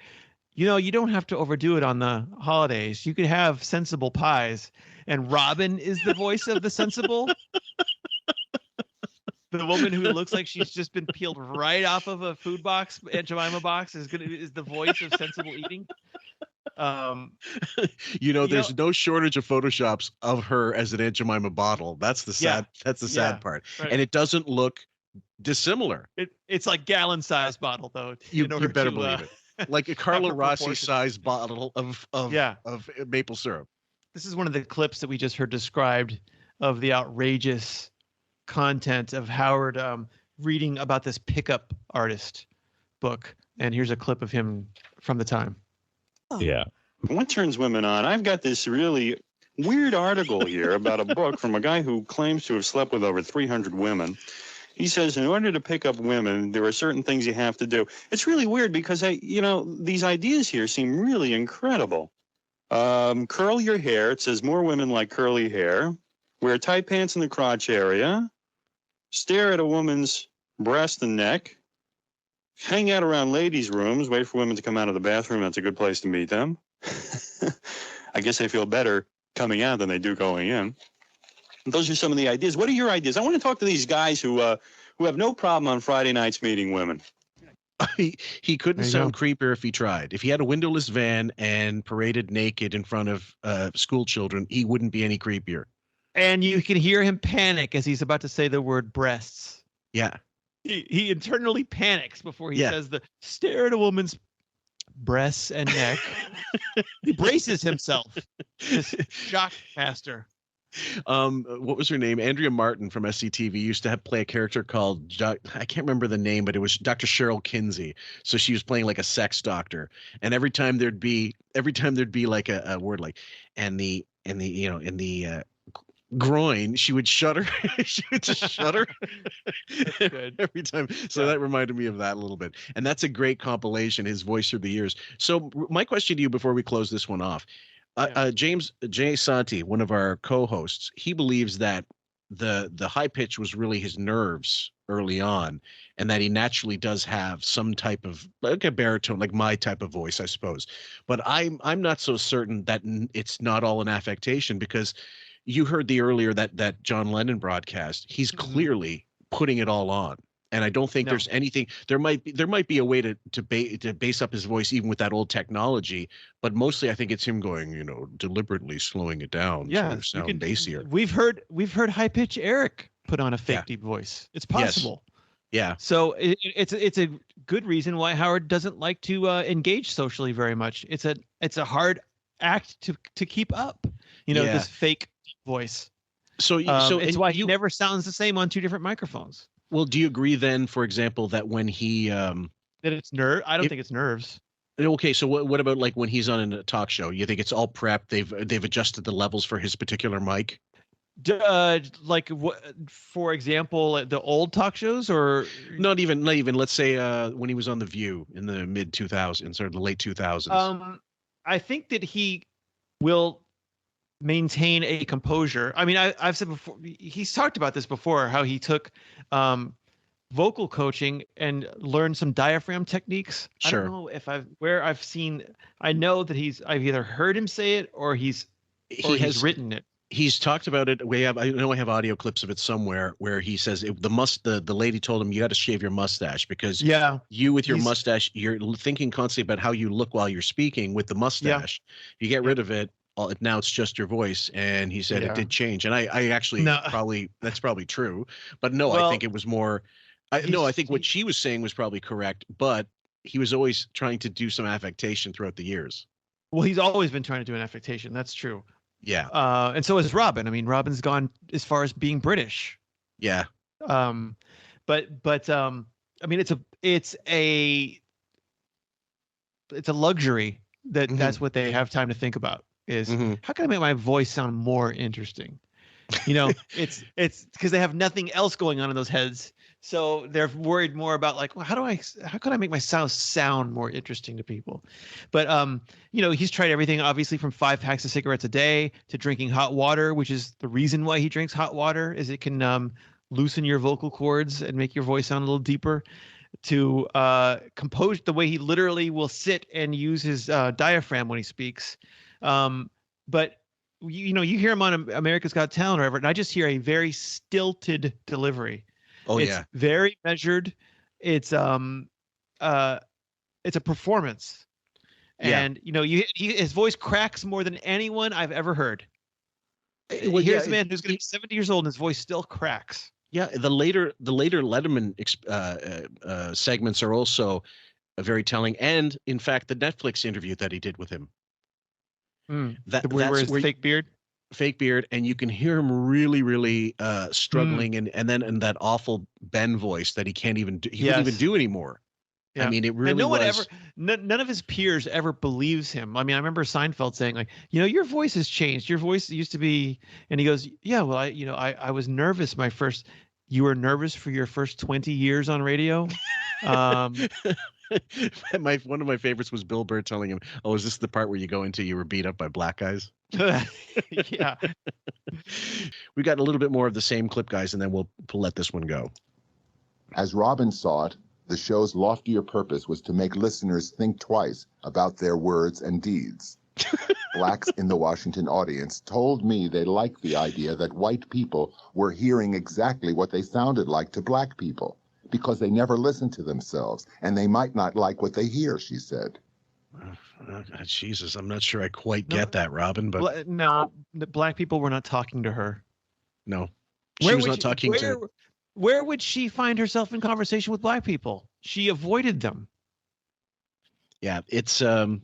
S12: you know, you don't have to overdo it on the holidays. You could have sensible pies. And Robin is the voice of the sensible. The woman who looks like she's just been peeled right off of a food box, Aunt Jemima box, is the voice of sensible eating.
S1: There's no shortage of photoshops of her as an Aunt Jemima bottle. That's the sad. That's the sad part. Right. And it doesn't look dissimilar.
S12: It's like gallon size bottle though.
S1: You better believe it. Like a Carlo Rossi size bottle of maple syrup.
S12: This is one of the clips that we just heard described of the outrageous content of Howard reading about this pickup artist book. And here's a clip of him from the time.
S17: Yeah.
S7: What turns women on? I've got this really weird article here about a book from a guy who claims to have slept with over 300 women. He says, in order to pick up women, there are certain things you have to do. It's really weird because, these ideas here seem really incredible. Curl your hair. It says more women like curly hair. Wear tight pants in the crotch area. Stare at a woman's breast and neck. hang out around ladies' rooms, wait for women to come out of the bathroom. That's a good place to meet them. I guess they feel better coming out than they do going in. Those are some of the ideas. What are your ideas? I want to talk to these guys who have no problem on Friday nights meeting women.
S1: He couldn't sound creepier if he tried. If he had a windowless van and paraded naked in front of school children, he wouldn't be any creepier.
S12: And you can hear him panic as he's about to say the word breasts.
S1: Yeah.
S12: He internally panics before he says the stare at a woman's breasts and neck. He braces himself. This shock master.
S1: What was her name? Andrea Martin from SCTV used to play a character called, I can't remember the name, but it was Dr. Cheryl Kinsey. So she was playing like a sex doctor, and every time there'd be like a word like, and the groin, she would shudder. She would just shudder every time. So that reminded me of that a little bit, and that's a great compilation. His voice through the years. So my question to you before we close this one off. James J. Santi, one of our co-hosts, he believes that the high pitch was really his nerves early on, and that he naturally does have some type of like a baritone, like my type of voice, I suppose. But I'm not so certain that it's not all an affectation, because you heard the earlier that John Lennon broadcast. He's clearly putting it all on. And I don't think there's anything. There might be a way to base up his voice even with that old technology, but mostly I think it's him going, deliberately slowing it down.
S12: Yeah,
S1: to sound bassier.
S12: We've heard high pitch Eric put on a fake deep voice. It's possible.
S1: Yes. Yeah.
S12: So it's a good reason why Howard doesn't like to engage socially very much. It's a hard act to keep up. This fake voice.
S1: So
S12: it's why he never sounds the same on two different microphones.
S1: Well, do you agree then, for example, that when he
S12: that it's nerve? I don't think it's nerves.
S1: Okay, so what about like when he's on a talk show? You think it's all prepped? They've adjusted the levels for his particular mic?
S12: Like what? For example, the old talk shows, or
S1: not even. Let's say when he was on The View in the mid 2000s or the late 2000s.
S12: I think that he will maintain a composure. I mean, I've said before, he's talked about this before, how he took vocal coaching and learned some diaphragm techniques.
S1: Sure.
S12: I don't know if I know that I've either heard him say it or he's written it.
S1: He's talked about it. I know I have audio clips of it somewhere where he says the lady told him, you got to shave your mustache, because you with your mustache, you're thinking constantly about how you look while you're speaking with the mustache. You get rid of it. Now it's just your voice. And he said it did change. And I actually that's probably true, but no, I think it was more, I think what she was saying was probably correct, but he was always trying to do some affectation throughout the years.
S12: Well, he's always been trying to do an affectation. That's true.
S1: Yeah.
S12: And so is Robin. I mean, Robin's gone as far as being British.
S1: Yeah.
S12: But I mean, it's a luxury that that's what they have time to think about. Is how can I make my voice sound more interesting? It's because they have nothing else going on in those heads, so they're worried more about like, well, how can I make my sound more interesting to people? But he's tried everything, obviously, from 5 packs of cigarettes a day to drinking hot water, which is the reason why he drinks hot water, is it can loosen your vocal cords and make your voice sound a little deeper. To compose, the way he literally will sit and use his diaphragm when he speaks. But you hear him on America's Got Talent or whatever, and I just hear a very stilted delivery. It's very measured. It's a performance, and his voice cracks more than anyone I've ever heard. Well, here's a man who's going to be 70 years old and his voice still cracks.
S1: Yeah, the later Letterman segments are also very telling, and in fact, the Netflix interview that he did with him.
S12: That's where his fake beard,
S1: and you can hear him really, really struggling, and then in that awful Ben voice that he can't even do, couldn't even do anymore. Yeah. I mean, it really
S12: none of his peers ever believes him. I mean, I remember Seinfeld saying, like, your voice has changed. Your voice used to be, and he goes, yeah, well, I was nervous you were nervous for your first 20 years on radio.
S1: One of my favorites was Bill Burr telling him, "Oh, is this the part where you go into you were beat up by black guys?"
S12: Yeah.
S1: We got a little bit more of the same clip, guys, and then we'll let this one go.
S13: As Robin saw it, The show's loftier purpose was to make listeners think twice about their words and deeds. Blacks in the Washington audience told me they liked the idea that white people were hearing exactly what they sounded like to black people, because they never listen to themselves, and they might not like what they hear, she said.
S1: Jesus, I'm not sure I quite get that, Robin, but...
S12: No, the black people were not talking to her.
S1: No. She was not talking to...
S12: Where would she find herself in conversation with black people? She avoided them.
S1: Yeah, it's a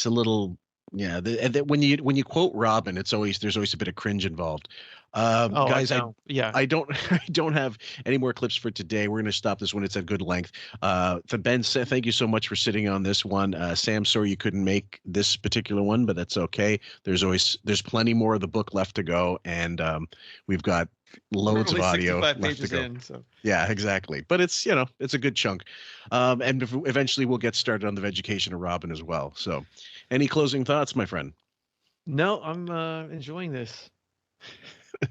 S1: little... Yeah, when you quote Robin, there's always a bit of cringe involved. Guys, I don't have any more clips for today. We're going to stop this when it's at good length. Ben, thank you so much for sitting on this one. Sam, sorry you couldn't make this particular one, but that's okay. There's plenty more of the book left to go, and we've got loads of audio left to go. Yeah, exactly. But it's a good chunk, and eventually we'll get started on the Vegucation of Robin as well. So, any closing thoughts, my friend?
S12: No, I'm enjoying this.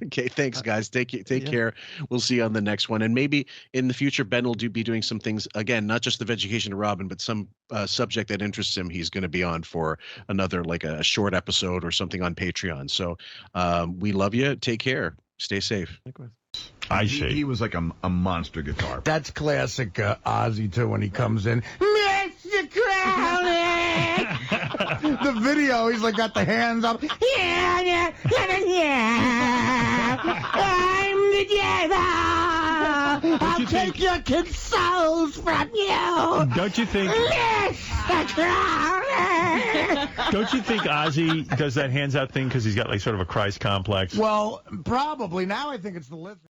S1: Okay, thanks, guys. Take care. We'll see you on the next one. And maybe in the future, Ben will be doing some things, again, not just the Vegucation of Robin, but some subject that interests him. He's going to be on for another, like a short episode or something on Patreon. So we love you. Take care. Stay safe.
S6: He was like a monster guitar.
S9: That's classic Ozzy, too, when he comes in. Mr. Crowley! The video, he's like got the hands up. Yeah. I'm the devil. I'll take your kids' souls from you.
S2: Don't you think?
S9: Mr. Crowley!
S2: Don't you think Ozzy does that hands out thing because he's got like sort of a Christ complex?
S9: Well, probably. Now I think it's the listener.